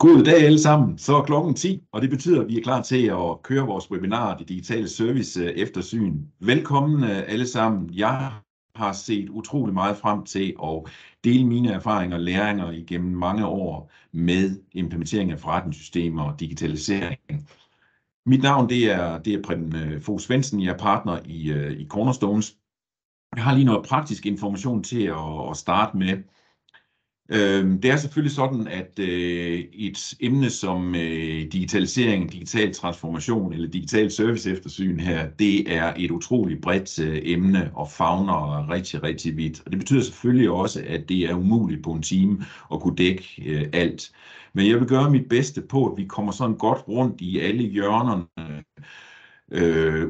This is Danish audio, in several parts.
God dag alle sammen. Så er klokken 10, og det betyder, at vi er klar til at køre vores webinar, Det Digitale Service Eftersyn. Velkommen alle sammen. Jeg har set utrolig meget frem til at dele mine erfaringer og læringer igennem mange år med implementering af forretningssystemer og digitalisering. Mit navn det er Preben Fogh Svendsen. Jeg er partner i Cornerstones. Jeg har lige noget praktisk information til at starte med. Det er selvfølgelig sådan, at et emne som digitalisering, digital transformation eller digital service eftersyn her, det er et utroligt bredt emne og favner rigtig, rigtig vidt. Og det betyder selvfølgelig også, at det er umuligt på en time at kunne dække alt. Men jeg vil gøre mit bedste på, at vi kommer sådan godt rundt i alle hjørnerne,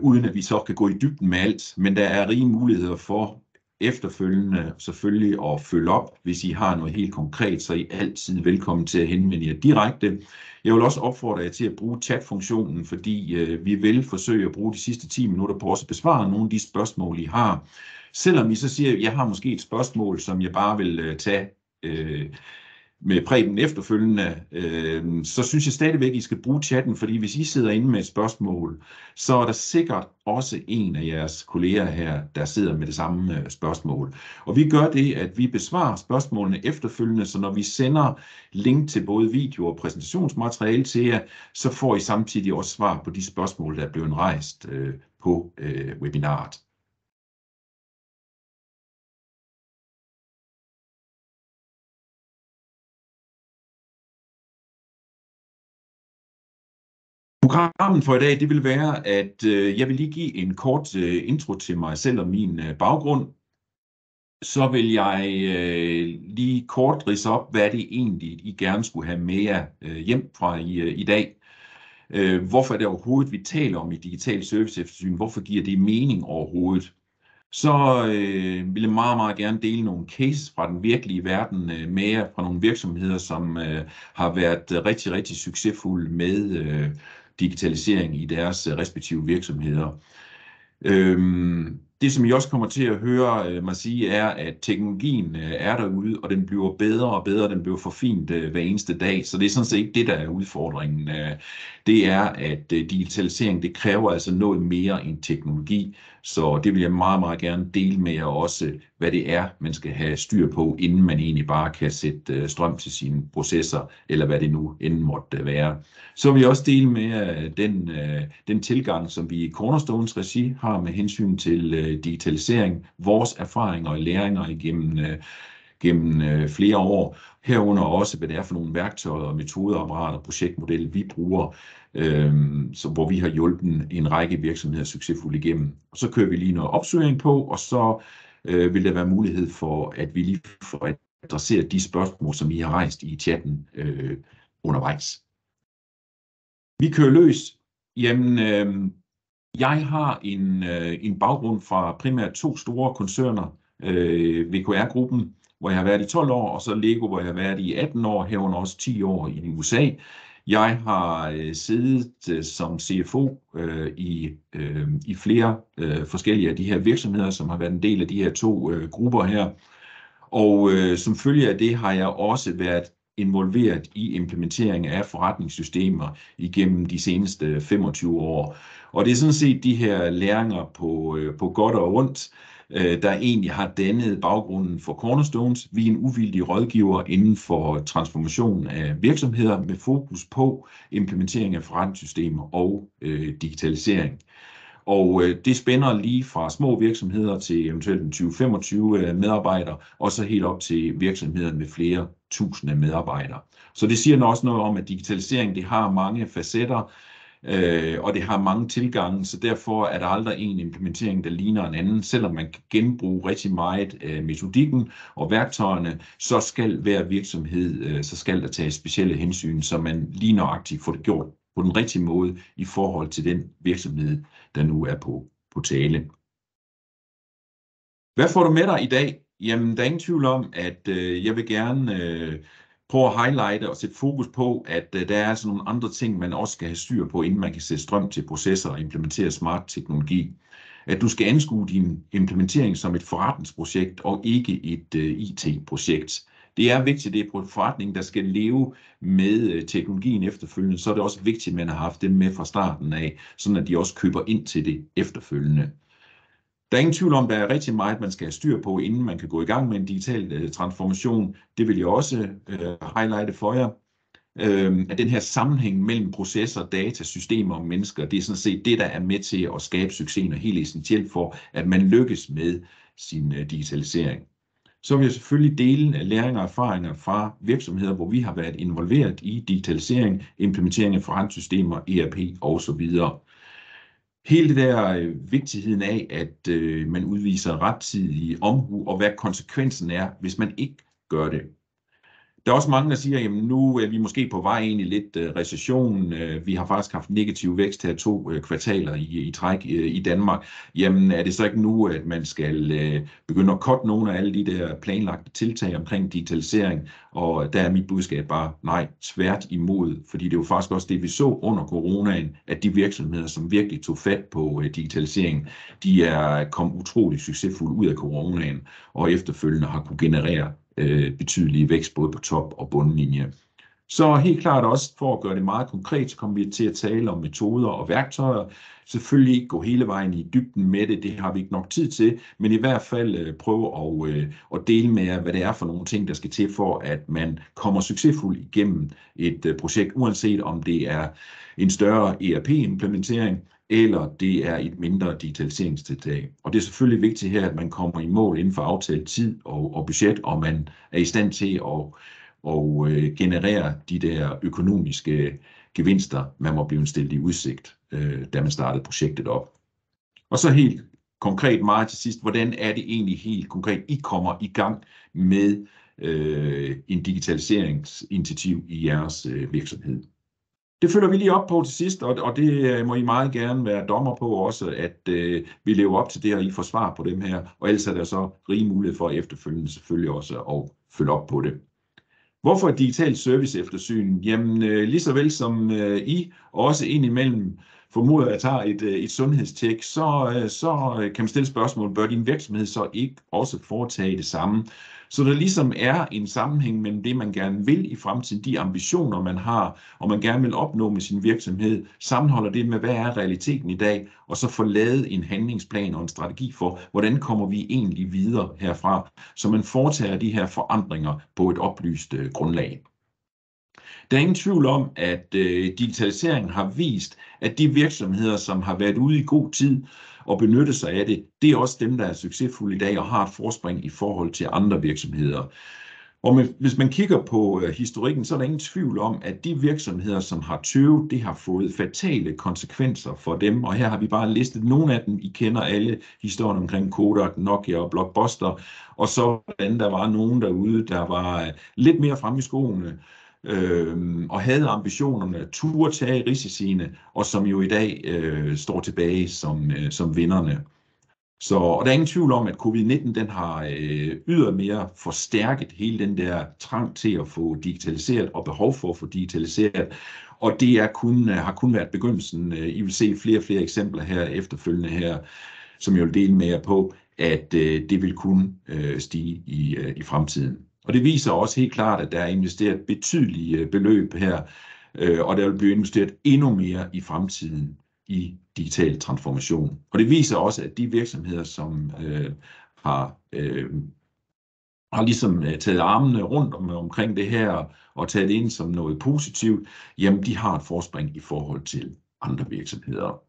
uden at vi så kan gå i dybden med alt. Men der er rige muligheder for efterfølgende selvfølgelig at følge op, hvis I har noget helt konkret, så er I altid velkommen til at henvende jer direkte. Jeg vil også opfordre jer til at bruge chatfunktionen, fordi vi vil forsøge at bruge de sidste 10 minutter på også at besvare nogle af de spørgsmål, I har. Selvom I så siger, at jeg har måske et spørgsmål, som jeg bare vil tage med Preben efterfølgende, så synes jeg stadigvæk, at I skal bruge chatten, fordi hvis I sidder inde med et spørgsmål, så er der sikkert også en af jeres kolleger her, der sidder med det samme spørgsmål. Og vi gør det, at vi besvarer spørgsmålene efterfølgende, så når vi sender link til både video og præsentationsmateriale til jer, så får I samtidig også svar på de spørgsmål, der er blevet rejst på webinaret. Programmet for i dag, det vil være, at jeg vil lige give en kort intro til mig selv og min baggrund. Så vil jeg lige kort ridse op, hvad det egentlig I gerne skulle have med jer hjem fra i dag. Hvorfor er det overhovedet, vi taler om i digital service eftersyn? Hvorfor giver det mening overhovedet? Så vil jeg meget, meget gerne dele nogle cases fra den virkelige verden med jer, fra nogle virksomheder, som har været rigtig, rigtig succesfulde med digitalisering i deres respektive virksomheder. Det, som I også kommer til at høre mig sige, er, at teknologien er derude, og den bliver bedre og bedre, den bliver forfint hver eneste dag. Så det er sådan set ikke det, der er udfordringen. Det er, at digitalisering, det kræver altså noget mere end teknologi. Så det vil jeg meget, meget gerne dele med jer også, hvad det er, man skal have styr på, inden man egentlig bare kan sætte strøm til sine processer, eller hvad det nu end måtte være. Så vil jeg også dele med jer den tilgang, som vi i Cornerstones regi har med hensyn til digitalisering, vores erfaringer og læringer igennem flere år, herunder også, hvad det er for nogle værktøjer, metodeapparater og projektmodeller, vi bruger, hvor vi har hjulpet en række virksomheder succesfuldt igennem. Og så kører vi lige noget opsøgning på, og så vil der være mulighed for, at vi lige får adresseret de spørgsmål, som I har rejst i chatten undervejs. Vi kører løs. Jamen, jeg har en baggrund fra primært 2 store koncerner, VKR-gruppen, hvor jeg har været i 12 år, og så Lego, hvor jeg har været i 18 år, herunder også 10 år i USA. Jeg har siddet som CFO i flere forskellige af de her virksomheder, som har været en del af de her 2 grupper her. Og som følge af det har jeg også været involveret i implementering af forretningssystemer igennem de seneste 25 år. Og det er sådan set de her læringer på godt og ondt, der egentlig har dannet baggrunden for Cornerstones. Vi er en uvildig rådgiver inden for transformation af virksomheder med fokus på implementering af forretningssystemer og digitalisering. Og det spænder lige fra små virksomheder til eventuelt 20-25 medarbejdere, og så helt op til virksomheder med flere tusinde medarbejdere. Så det siger også noget om, at digitalisering det har mange facetter, og det har mange tilgange, så derfor er der aldrig en implementering, der ligner en anden. Selvom man kan genbruge rigtig meget af metodikken og værktøjerne, så skal hver virksomhed, så skal der tages specielle hensyn, så man lige nøjagtigt får det gjort på den rigtige måde i forhold til den virksomhed, der nu er på tale. Hvad får du med dig i dag? Jamen, der er ingen tvivl om, at jeg vil gerne prøve at highlighte og sætte fokus på, at der er altså nogle andre ting, man også skal have styr på, inden man kan sætte strøm til processer og implementere smart teknologi. At du skal anskue din implementering som et forretningsprojekt og ikke et IT-projekt. Det er vigtigt, det er på forretningen, der skal leve med teknologien efterfølgende, så er det også vigtigt, at man har haft dem med fra starten af, sådan at de også køber ind til det efterfølgende. Der er ingen tvivl om, at der er rigtig meget, man skal have styr på, inden man kan gå i gang med en digital transformation. Det vil jeg også highlighte for jer. At den her sammenhæng mellem processer, data, systemer og mennesker, det er sådan set det, der er med til at skabe succesen og helt essentielt for, at man lykkes med sin digitalisering. Så vil jeg selvfølgelig dele læringer og erfaringer fra virksomheder, hvor vi har været involveret i digitalisering, implementering af forretningssystemer, ERP osv. Hele det der vigtigheden af, at man udviser rettidig omhu, og hvad konsekvensen er, hvis man ikke gør det. Der er også mange, der siger, at nu er vi måske på vej ind i lidt recession. Vi har faktisk haft negativ vækst her 2 kvartaler i træk i Danmark. Jamen er det så ikke nu, at man skal begynde at cutte nogle af alle de der planlagte tiltag omkring digitalisering? Og der er mit budskab bare nej, tvært imod. Fordi det er jo faktisk også det, vi så under coronaen, at de virksomheder, som virkelig tog fat på digitalisering, de er kommet utrolig succesfulde ud af coronaen, og efterfølgende har kunne generere betydelige vækst både på top- og bundlinje. Så helt klart også, for at gøre det meget konkret, så kommer vi til at tale om metoder og værktøjer. Selvfølgelig ikke gå hele vejen i dybden med det, det har vi ikke nok tid til, men i hvert fald prøve at dele med jer, hvad det er for nogle ting, der skal til for, at man kommer succesfuldt igennem et projekt, uanset om det er en større ERP-implementering, eller det er et mindre digitaliseringstiltag. Og det er selvfølgelig vigtigt her, at man kommer i mål inden for aftalt tid og budget, og man er i stand til at generere de der økonomiske gevinster, man må blive stillet i udsigt, da man startede projektet op. Og så helt konkret meget til sidst, hvordan er det egentlig helt konkret, I kommer i gang med en digitaliseringsinitiativ i jeres virksomhed. Det følger vi lige op på til sidst, og det må I meget gerne være dommer på også, at vi lever op til det, og I får svar på dem her, og ellers er der så rig mulighed for efterfølgende selvfølgelig også at følge op på det. Hvorfor et digitalt service eftersyn? Jamen lige så vel som I også indimellem formoder, at jeg tager et sundhedstjek, så kan man stille spørgsmål, bør din virksomhed så ikke også foretage det samme? Så der ligesom er en sammenhæng mellem det, man gerne vil i fremtiden, de ambitioner, man har, og man gerne vil opnå med sin virksomhed, sammenholder det med, hvad er realiteten i dag, og så få lavet en handlingsplan og en strategi for, hvordan kommer vi egentlig videre herfra, så man foretager de her forandringer på et oplyst grundlag. Der er ingen tvivl om, at digitaliseringen har vist, at de virksomheder, som har været ude i god tid og benyttet sig af det, det er også dem, der er succesfulde i dag og har et forspring i forhold til andre virksomheder. Og hvis man kigger på historikken, så er der ingen tvivl om, at de virksomheder, som har tøvet, det har fået fatale konsekvenser for dem. Og her har vi bare listet nogle af dem. I kender alle historien omkring Kodak, Nokia og Blockbuster. Og så hvordan der var nogen derude, der var lidt mere fremme i skoene, og havde ambitionerne, turde tage risiciene, og som jo i dag står tilbage som vinderne. Og der er ingen tvivl om, at covid-19 den har ydermere forstærket hele den der trang til at få digitaliseret og behov for at få digitaliseret. Og det er har kun været begyndelsen. I vil se flere og flere eksempler her efterfølgende her, som jeg vil dele med jer på, at det vil kun stige i fremtiden. Og det viser også helt klart, at der er investeret betydelige beløb her, og der vil blive investeret endnu mere i fremtiden i digital transformation. Og det viser også, at de virksomheder, som har ligesom taget armene rundt omkring det her og taget det ind som noget positivt, jamen de har et forspring i forhold til andre virksomheder.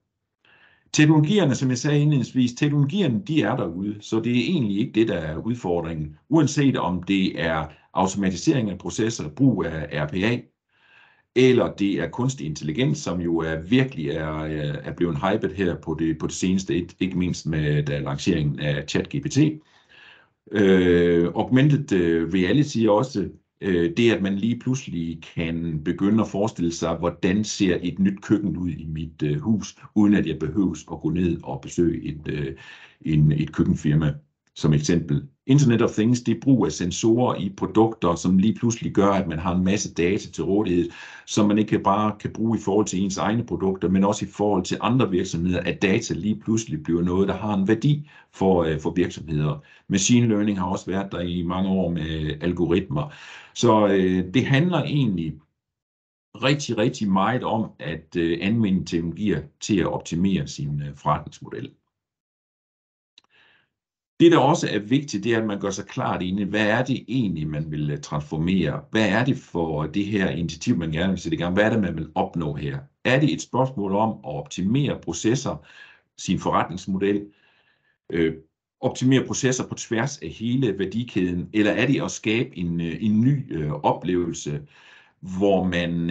Teknologierne, som jeg sagde indledningsvis, teknologierne de er derude, så det er egentlig ikke det, der er udfordringen. Uanset om det er automatisering af processer, brug af RPA, eller det er kunstig intelligens, som jo virkelig er blevet hypet her på det seneste, ikke mindst med lanceringen af ChatGPT. Augmented reality også, det at man lige pludselig kan begynde at forestille sig, hvordan ser et nyt køkken ud i mit hus, uden at jeg behøves at gå ned og besøge et køkkenfirma. Som eksempel, Internet of Things, det er brug af sensorer i produkter, som lige pludselig gør, at man har en masse data til rådighed, som man ikke bare kan bruge i forhold til ens egne produkter, men også i forhold til andre virksomheder, at data lige pludselig bliver noget, der har en værdi for virksomheder. Machine learning har også været der i mange år med algoritmer. Så det handler egentlig rigtig, rigtig meget om at anvende teknologier til at optimere sin forretningsmodel. Det, der også er vigtigt, det er, at man gør sig klart inde, hvad er det egentlig, man vil transformere? Hvad er det for det her initiativ, man gerne vil sætte i gang? Hvad er det, man vil opnå her? Er det et spørgsmål om at optimere processer, sin forretningsmodel, optimere processer på tværs af hele værdikæden, eller er det at skabe en ny oplevelse, hvor man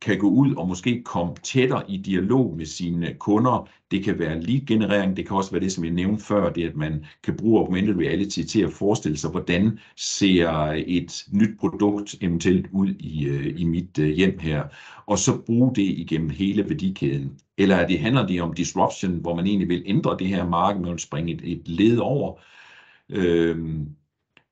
kan gå ud og måske komme tættere i dialog med sine kunder. Det kan være lead-generering, det kan også være det, som jeg nævnte før, det at man kan bruge augmented reality til at forestille sig, hvordan ser et nyt produkt eventuelt ud i mit hjem her, og så bruge det igennem hele værdikæden. Eller handler det om disruption, hvor man egentlig vil ændre det her marked, man vil springe et led over,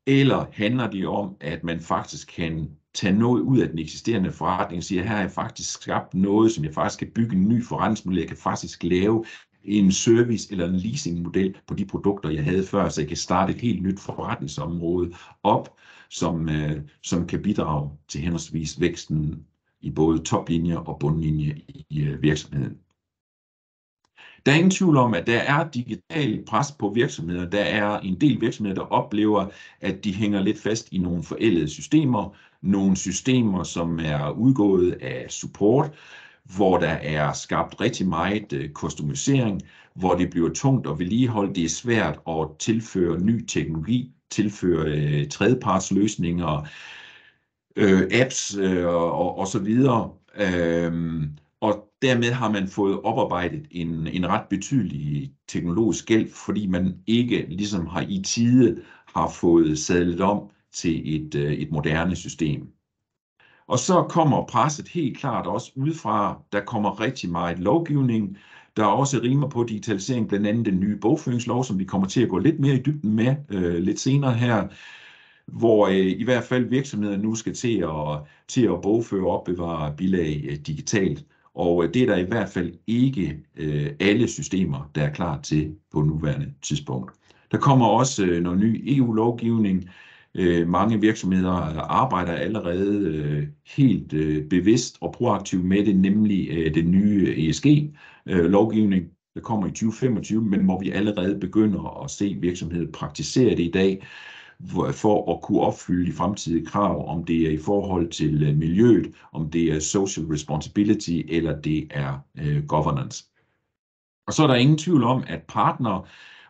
eller handler det om, at man faktisk kan tage noget ud af den eksisterende forretning og sige, her har jeg faktisk skabt noget, som jeg faktisk kan bygge en ny forretningsmodel. Jeg kan faktisk lave en service eller en leasingmodel på de produkter, jeg havde før, så jeg kan starte et helt nyt forretningsområde op, som kan bidrage til henholdsvis væksten i både toplinje og bundlinje i virksomheden. Der er ingen tvivl om, at der er digital pres på virksomheder. Der er en del virksomheder, der oplever, at de hænger lidt fast i nogle forældede systemer. Nogle systemer, som er udgået af support, hvor der er skabt rigtig meget customisering, hvor det bliver tungt at vedligeholde. Det er svært at tilføre ny teknologi, tilføre tredjepartsløsninger, apps og så videre. Og dermed har man fået oparbejdet en ret betydelig teknologisk gæld, fordi man ikke ligesom i tide har fået sadlet om til et moderne system. Og så kommer presset helt klart også udefra. Der kommer rigtig meget lovgivning. Der er også rimer på digitalisering, blandt andet den nye bogføringslov, som vi kommer til at gå lidt mere i dybden med lidt senere her, hvor i hvert fald virksomheder nu skal til at bogføre og opbevare bilag digitalt. Og det er der i hvert fald ikke alle systemer, der er klar til på nuværende tidspunkt. Der kommer også noget ny EU-lovgivning. Mange virksomheder arbejder allerede helt bevidst og proaktivt med det, nemlig den nye ESG-lovgivning, der kommer i 2025, men hvor vi allerede begynder at se virksomheder praktisere det i dag, for at kunne opfylde de fremtidige krav, om det er i forhold til miljøet, om det er social responsibility, eller det er governance. Og så er der ingen tvivl om, at partnere,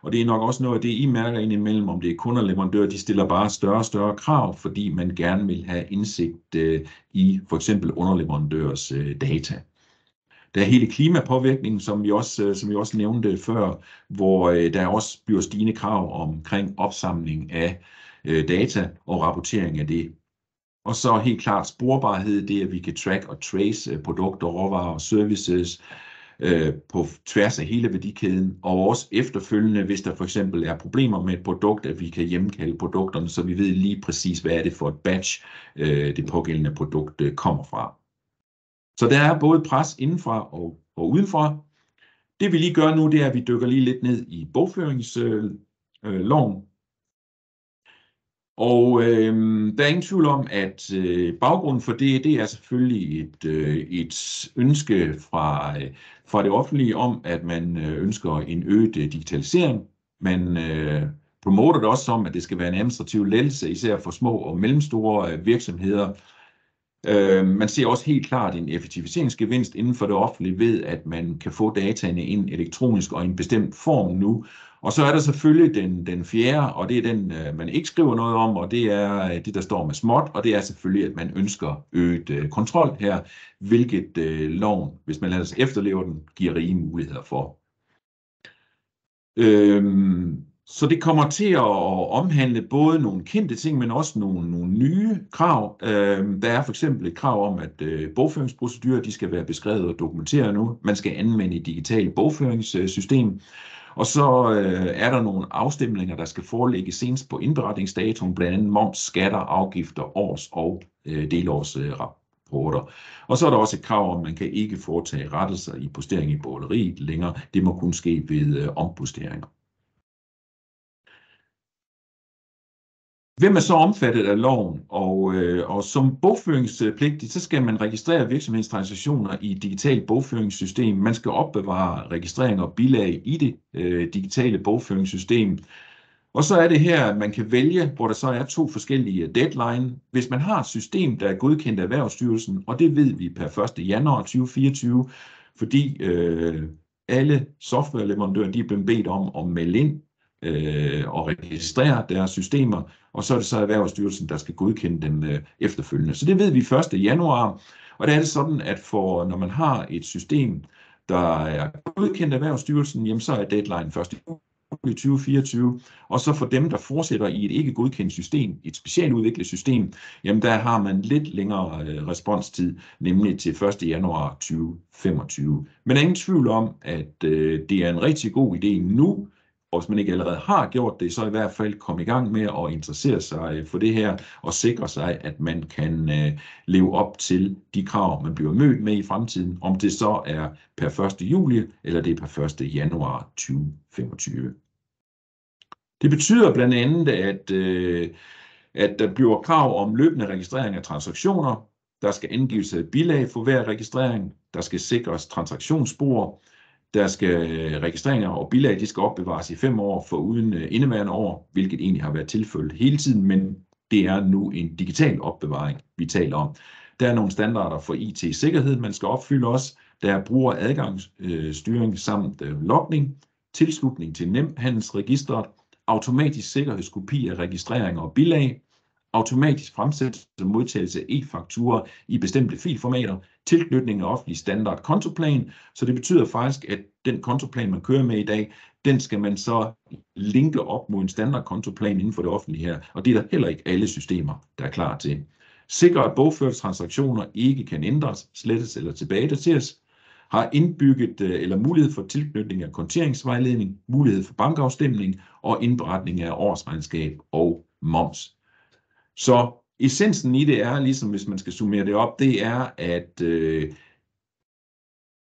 og det er nok også noget af det, I mærker indimellem, om det er kunder og leverandører, de stiller bare større og større krav, fordi man gerne vil have indsigt i for eksempel underleverandørers data. Der er hele klimapåvirkningen, som vi også nævnte før, hvor der også bliver stigende krav omkring opsamling af data og rapportering af det. Og så helt klart sporbarhed, det at vi kan track og trace produkter, råvarer og services på tværs af hele værdikæden, og også efterfølgende, hvis der for eksempel er problemer med et produkt, at vi kan hjemkalde produkterne, så vi ved lige præcis, hvad er det for et batch, det pågældende produkt kommer fra. Så der er både pres indenfra og udenfra. Det vi lige gør nu, det er, at vi dykker lige lidt ned i bogføringsloven. Og der er ingen tvivl om, at baggrunden for det er selvfølgelig et ønske fra det offentlige om, at man ønsker en øget digitalisering. Man promoter det også som, at det skal være en administrativ lettelse, især for små og mellemstore virksomheder. Man ser også helt klart en effektiviseringsgevinst inden for det offentlige ved, at man kan få dataene ind elektronisk og i en bestemt form nu. Og så er der selvfølgelig den fjerde, og det er den, man ikke skriver noget om, og det er det, der står med småt, og det er selvfølgelig, at man ønsker øget kontrol her, hvilket loven, hvis man lader sig efterleve den, giver rige muligheder for. Så det kommer til at omhandle både nogle kendte ting, men også nogle nye krav. Der er for eksempel et krav om, at bogføringsprocedurer de skal være beskrevet og dokumenteret nu. Man skal anvende et digitalt bogføringssystem. Og så er der nogle afstemninger, der skal foreligge senest på indberetningsdatoen, blandt andet moms, skatter, afgifter, års- og delårsrapporter. Og så er der også et krav om, at man kan ikke foretage rettelser i postering i bogholderiet længere. Det må kun ske ved ompostering. Hvem er så omfattet af loven? Og som bogføringspligtig, så skal man registrere virksomhedstransaktioner i et digitalt bogføringssystem. Man skal opbevare registreringer og bilag i det digitale bogføringssystem. Og så er det her, at man kan vælge, hvor der så er 2 forskellige deadline. Hvis man har et system, der er godkendt af Erhvervsstyrelsen, og det ved vi per 1. januar 2024, fordi alle softwareleverandører de er blevet bedt om at melde ind og registrere deres systemer, og så er det så Erhvervsstyrelsen, der skal godkende dem efterfølgende. Så det ved vi 1. januar, og der er det sådan, at når man har et system, der er godkendt af Erhvervsstyrelsen, jamen så er deadline 1. juli 2024, og så for dem, der fortsætter i et ikke godkendt system, et specialudviklet system, jamen der har man lidt længere responstid, nemlig til 1. januar 2025. Men der er ingen tvivl om, at det er en rigtig god idé nu, og hvis man ikke allerede har gjort det, så i hvert fald komme i gang med at interessere sig for det her, og sikre sig, at man kan leve op til de krav, man bliver mødt med i fremtiden, om det så er per 1. juli, eller det er per 1. januar 2025. Det betyder blandt andet, at der bliver krav om løbende registrering af transaktioner, der skal angives et bilag for hver registrering, der skal sikres transaktionsspor, der skal registreringer og bilag, de skal opbevares i 5 år for uden indeværende år, hvilket egentlig har været tilfældet hele tiden, men det er nu en digital opbevaring, vi taler om. Der er nogle standarder for IT-sikkerhed, man skal opfylde også. Der er brugeradgangsstyring samt logning, tilslutning til Nemhandelsregistret, automatisk sikkerhedskopi af registreringer og bilag, automatisk fremsættelse og modtagelse af e-fakturer i bestemte filformater, tilknytning af offentlig standard kontoplan, så det betyder faktisk, at den kontoplan, man kører med i dag, den skal man så linke op mod en standard kontoplan inden for det offentlige her, og det er der heller ikke alle systemer, der er klar til. Sikre, at bogførte transaktioner ikke kan ændres, slettes eller tilbagedateres, har indbygget eller mulighed for tilknytning af konteringsvejledning, mulighed for bankafstemning og indberetning af årsregnskab og moms. Så essensen i det er, ligesom hvis man skal summere det op, det er, at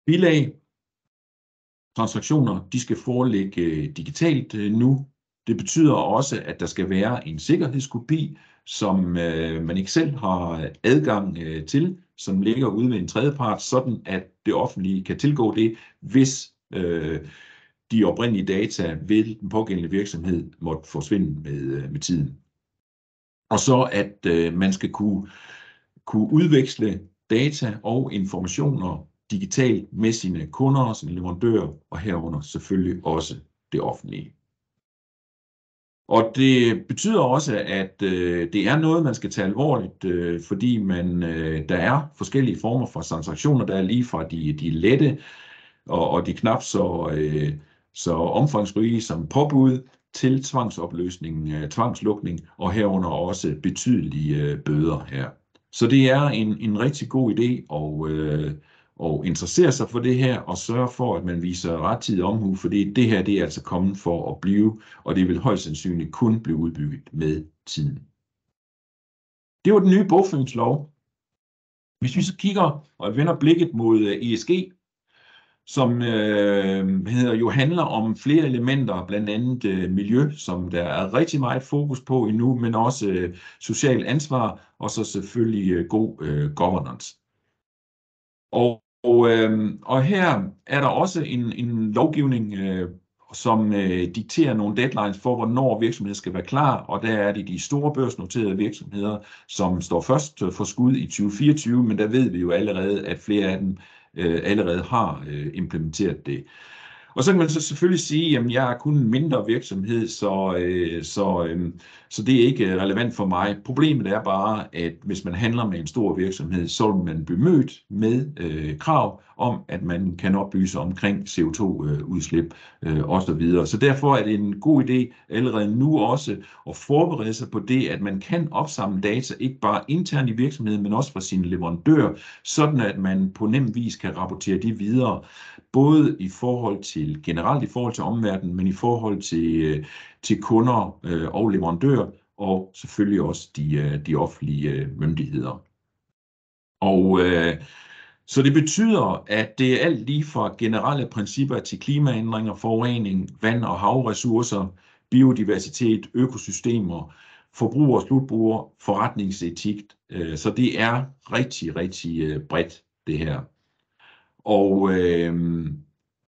bilag, transaktioner, de skal foreligge digitalt nu. Det betyder også, at der skal være en sikkerhedskopi, som man ikke selv har adgang til, som ligger ude ved en tredjepart, sådan at det offentlige kan tilgå det, hvis de oprindelige data ved den pågældende virksomhed måtte forsvinde med tiden. Og så at man skal kunne udveksle data og informationer digitalt med sine kunder, sine leverandører, og herunder selvfølgelig også det offentlige. Og det betyder også, at det er noget, man skal tage alvorligt, fordi der er forskellige former for transaktioner, der er lige fra de lette og de knap så omfangsrige som påbud, til tvangsopløsning, tvangslukning og herunder også betydelige bøder her. Så det er en rigtig god idé at interessere sig for det her og sørge for, at man viser rettidig omhu, fordi det her det er altså kommet for at blive, og det vil højst sandsynligt kun blive udbygget med tiden. Det var den nye bogføringslov. Hvis vi så kigger og vender blikket mod ESG, som jo handler om flere elementer, blandt andet miljø, som der er rigtig meget fokus på endnu, men også social ansvar, og så selvfølgelig god governance. Og her er der også en lovgivning, som dikterer nogle deadlines for, hvornår virksomheder skal være klar, og der er det de store børsnoterede virksomheder, som står først for skud i 2024, men der ved vi jo allerede, at flere af dem allerede har implementeret det. Og så kan man så selvfølgelig sige, at jeg er kun en mindre virksomhed, så det er ikke relevant for mig. Problemet er bare, at hvis man handler med en stor virksomhed, så vil man blive mødt med krav om, at man kan oplyse omkring CO2-udslip osv. Så derfor er det en god idé allerede nu også at forberede sig på det, at man kan opsamle data, ikke bare internt i virksomheden, men også fra sine leverandører, sådan at man på nem vis kan rapportere de videre, både i forhold til til generelt i forhold til omverdenen, men i forhold til kunder og leverandører, og selvfølgelig også de offentlige myndigheder. Og så det betyder, at det er alt lige fra generelle principper til klimaændringer, forurening, vand- og havressourcer, biodiversitet, økosystemer, forbruger, slutbruger, forretningsetik. Så det er rigtig, rigtig bredt, det her.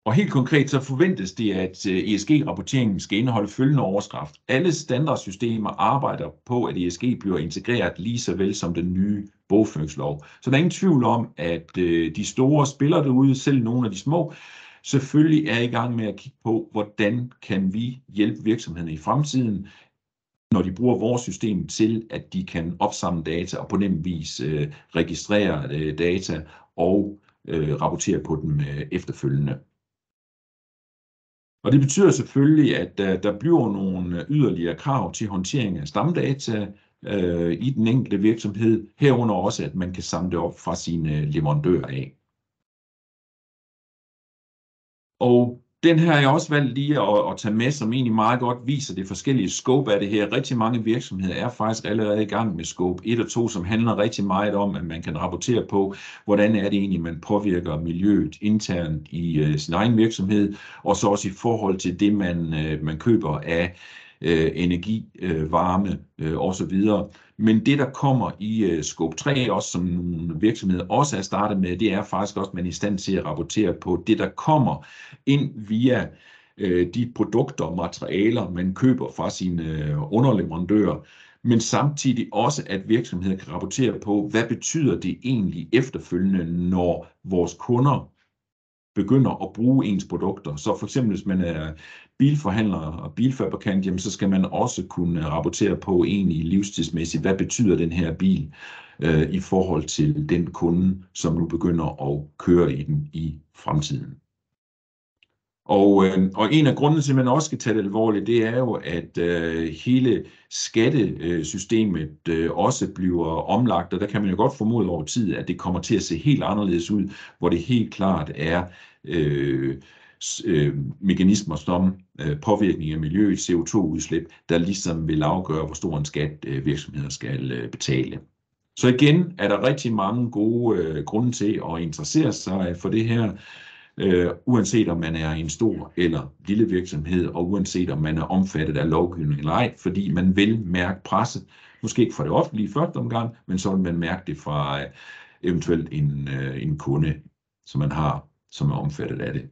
Og helt konkret så forventes det, at ESG-rapporteringen skal indeholde følgende overskrift. Alle standardsystemer arbejder på, at ESG bliver integreret lige så vel som den nye bogføringslov. Så der er ingen tvivl om, at de store spillere derude, selv nogle af de små, selvfølgelig er i gang med at kigge på, hvordan kan vi hjælpe virksomhederne i fremtiden, når de bruger vores system til, at de kan opsamle data og på nem vis registrere data og rapportere på dem efterfølgende. Og det betyder selvfølgelig, at der bliver nogle yderligere krav til håndtering af stamdata i den enkelte virksomhed, herunder også, at man kan samle det op fra sine leverandører af. Og den her har jeg også valgt lige at tage med, som egentlig meget godt viser det forskellige scope af det her. Rigtig mange virksomheder er faktisk allerede i gang med scope 1 og 2, som handler rigtig meget om, at man kan rapportere på, hvordan er det egentlig, man påvirker miljøet internt i sin egen virksomhed, og så også i forhold til det, man køber af energi, varme osv. Men det, der kommer i scope 3, også som nogle virksomheder også er startet med, det er faktisk også, at man er i stand til at rapportere på det, der kommer ind via de produkter og materialer, man køber fra sine underleverandører, men samtidig også, at virksomheder kan rapportere på, hvad betyder det egentlig efterfølgende, når vores kunder begynder at bruge ens produkter. Så for eksempel, hvis man er bilforhandler og bilfabrikant, jamen, så skal man også kunne rapportere på egentlig livstidsmæssigt, hvad betyder den her bil i forhold til den kunde, som nu begynder at køre i den i fremtiden. Og en af grundene til, at man også skal tage det alvorligt, det er jo, at hele skattesystemet også bliver omlagt, og der kan man jo godt formode over tid, at det kommer til at se helt anderledes ud, hvor det helt klart er mekanismer som påvirkning af miljøet, CO2-udslip, der ligesom vil afgøre, hvor stor en skat virksomheder skal betale. Så igen er der rigtig mange gode grunde til at interessere sig for det her, uanset om man er en stor eller lille virksomhed, og uanset om man er omfattet af lovgivning eller ej, fordi man vil mærke presset, måske ikke fra det offentlige i første omgang, men så vil man mærke det fra eventuelt en kunde, som man har, som er omfattet af det.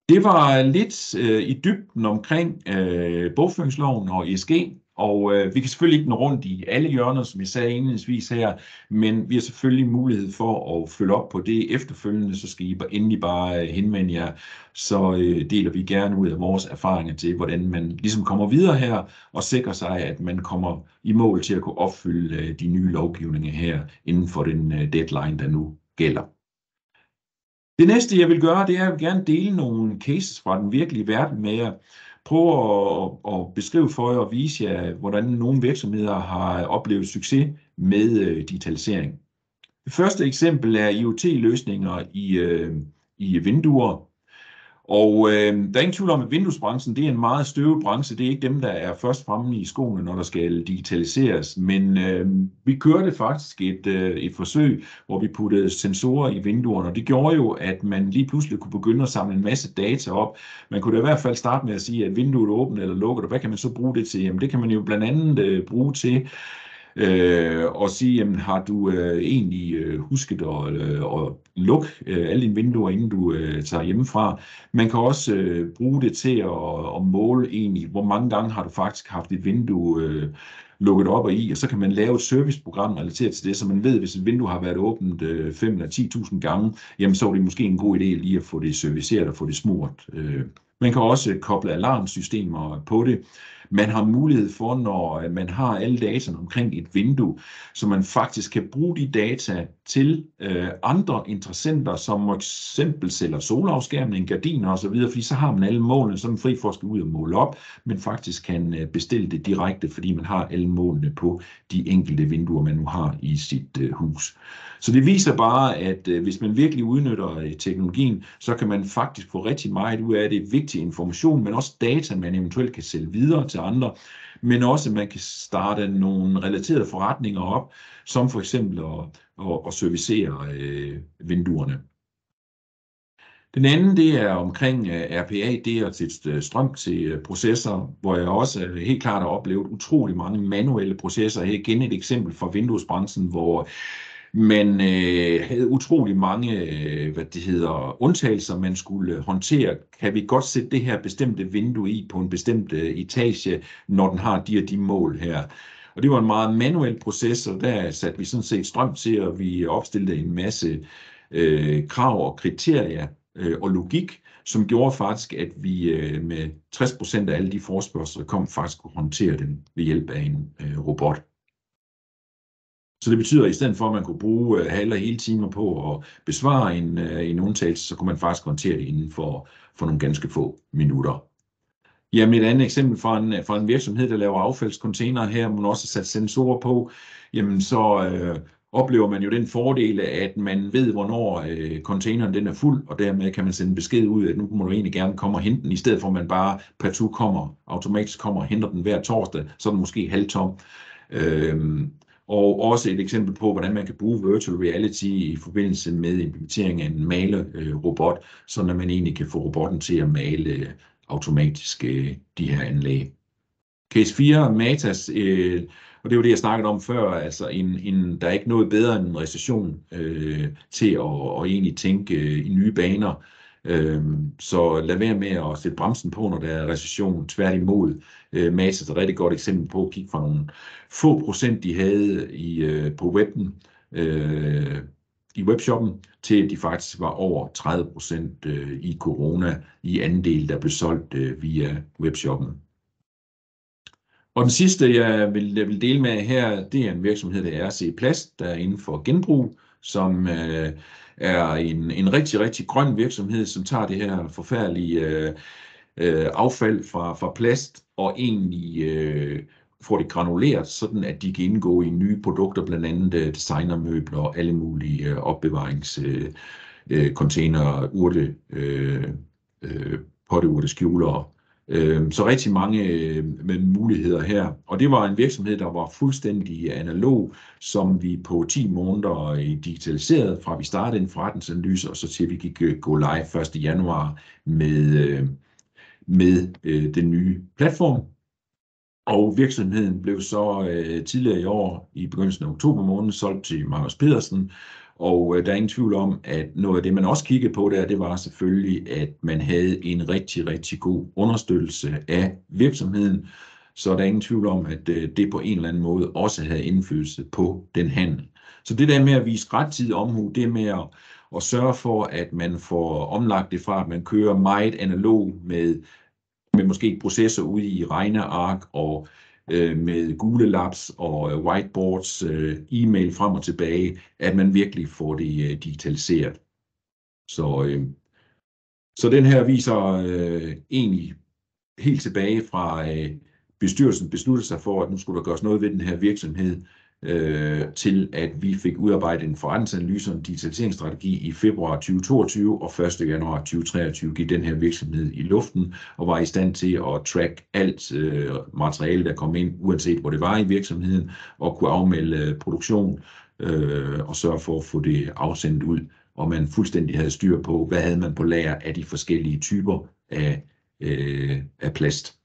Det var lidt i dybden omkring bogføringsloven og ESG, og vi kan selvfølgelig ikke nå rundt i alle hjørner, som jeg sagde indledningsvis her, men vi har selvfølgelig mulighed for at følge op på det efterfølgende, så skal I endelig bare henvende jer, så deler vi gerne ud af vores erfaringer til, hvordan man ligesom kommer videre her, og sikrer sig, at man kommer i mål til at kunne opfylde de nye lovgivninger her, inden for den deadline, der nu gælder. Det næste, jeg vil gøre, det er, at jeg vil gerne dele nogle cases fra den virkelige verden med jer. Prøve at beskrive for jer og vise jer, hvordan nogle virksomheder har oplevet succes med digitalisering. Det første eksempel er IoT-løsninger i vinduer. Og der er ingen tvivl om, at vinduesbranchen, det er en meget støvet branche. Det er ikke dem, der er først fremme i skoene, når der skal digitaliseres. Men vi kørte faktisk et forsøg, hvor vi puttede sensorer i vinduerne. Og det gjorde jo, at man lige pludselig kunne begynde at samle en masse data op. Man kunne da i hvert fald starte med at sige, at vinduet er åbent eller lukket. Og hvad kan man så bruge det til? Jamen, det kan man jo blandt andet bruge til og sige, jamen, har du egentlig husket at lukke alle dine vinduer, inden du tager hjemmefra. Man kan også bruge det til at måle egentlig, hvor mange gange har du faktisk haft et vindue lukket op og i, og så kan man lave et serviceprogram relateret til det, så man ved, hvis et vindue har været åbent 5 eller 10.000 gange, jamen så er det måske en god idé lige at få det serviceret og få det smurt. Man kan også koble alarmsystemer på det. man har mulighed for, når man har alle dataene omkring et vindue, så man faktisk kan bruge de data til andre interessenter, som eksempel sælger solafskærmning, gardiner osv., fordi så har man alle målene, så er man fri for at skal ud og måle op, men faktisk kan bestille det direkte, fordi man har alle målene på de enkelte vinduer, man nu har i sit hus. Så det viser bare, at hvis man virkelig udnytter teknologien, så kan man faktisk få rigtig meget ud af det. Vigtig information, men også data, man eventuelt kan sælge videre til andre, men også man kan starte nogle relaterede forretninger op, som for eksempel at servicere vinduerne. Den anden, det er omkring RPA, det er til strøm til processer, hvor jeg også helt klart har oplevet utrolig mange manuelle processer. Her igen et eksempel fra Windows-branchen, hvor man havde utrolig mange undtagelser, man skulle håndtere. Kan vi godt sætte det her bestemte vindue i på en bestemt etage, når den har de og de mål her? Og det var en meget manuel proces, og der satte vi sådan set strøm til, og vi opstillede en masse krav og kriterier og logik, som gjorde faktisk, at vi med 60% af alle de forespørgsler, der kom, faktisk kunne håndtere dem ved hjælp af en robot. Så det betyder, at i stedet for, at man kunne bruge halve og hele timer på at besvare en undtagelse, så kunne man faktisk håndtere det inden for nogle ganske få minutter. Jamen et andet eksempel fra en virksomhed, der laver affaldscontainere her, man også har sat sensorer på, jamen så oplever man jo den fordel, at man ved, hvornår containeren den er fuld, og dermed kan man sende besked ud, at nu må du egentlig gerne komme og hente den, i stedet for at man bare automatisk kommer og henter den hver torsdag, så er den måske halvtom. Og også et eksempel på, hvordan man kan bruge virtual reality i forbindelse med implementering af en malerobot, så man egentlig kan få robotten til at male automatisk de her anlæg. Case 4, Matas, og det var det, jeg snakkede om før, altså der er ikke noget bedre end en recession til at egentlig tænke i nye baner. Så lad være med at sætte bremsen på, når der er recession. Tværtimod, Matas er et rigtig godt eksempel på at kigge fra nogle få procent, de havde på webben, i webshoppen, til at de faktisk var over 30% i corona i andel, der blev solgt via webshoppen. Og den sidste, jeg vil dele med her, det er en virksomhed, der er RC Plast, der er inden for genbrug, som er en rigtig, rigtig grøn virksomhed, som tager det her forfærdelige affald fra plast og egentlig får det granuleret, sådan at de kan indgå i nye produkter, blandt andet designermøbler og alle mulige opbevaringscontainere, potteurteskjulere. Så rigtig mange muligheder her. Og det var en virksomhed, der var fuldstændig analog, som vi på 10 måneder digitaliserede, fra vi startede en forretningsanalyse, og så til vi gik gå live 1. januar med den nye platform. Og virksomheden blev så tidligere i år, i begyndelsen af oktober måned, solgt til Magnus Pedersen. Og der er ingen tvivl om, at noget af det, man også kiggede på der, det var selvfølgelig, at man havde en rigtig, rigtig god understøttelse af virksomheden. Så der er ingen tvivl om, at det på en eller anden måde også havde indflydelse på den handel. Så det der med at vise rettidig omhu, det med at sørge for, at man får omlagt det fra, at man kører meget analog med måske processer ude i regneark og med gule laps og whiteboards, e-mail frem og tilbage, at man virkelig får det digitaliseret. Så den her viser egentlig helt tilbage fra bestyrelsen besluttede sig for, at nu skulle der gøres noget ved den her virksomhed, til at vi fik udarbejdet en forretningsanalyse og en digitaliseringsstrategi i februar 2022 og 1. januar 2023 gik den her virksomhed i luften og var i stand til at track alt materiale, der kom ind, uanset hvor det var i virksomheden, og kunne afmelde produktion og sørge for at få det afsendt ud, og man fuldstændig havde styr på, hvad havde man på lager af de forskellige typer af plast.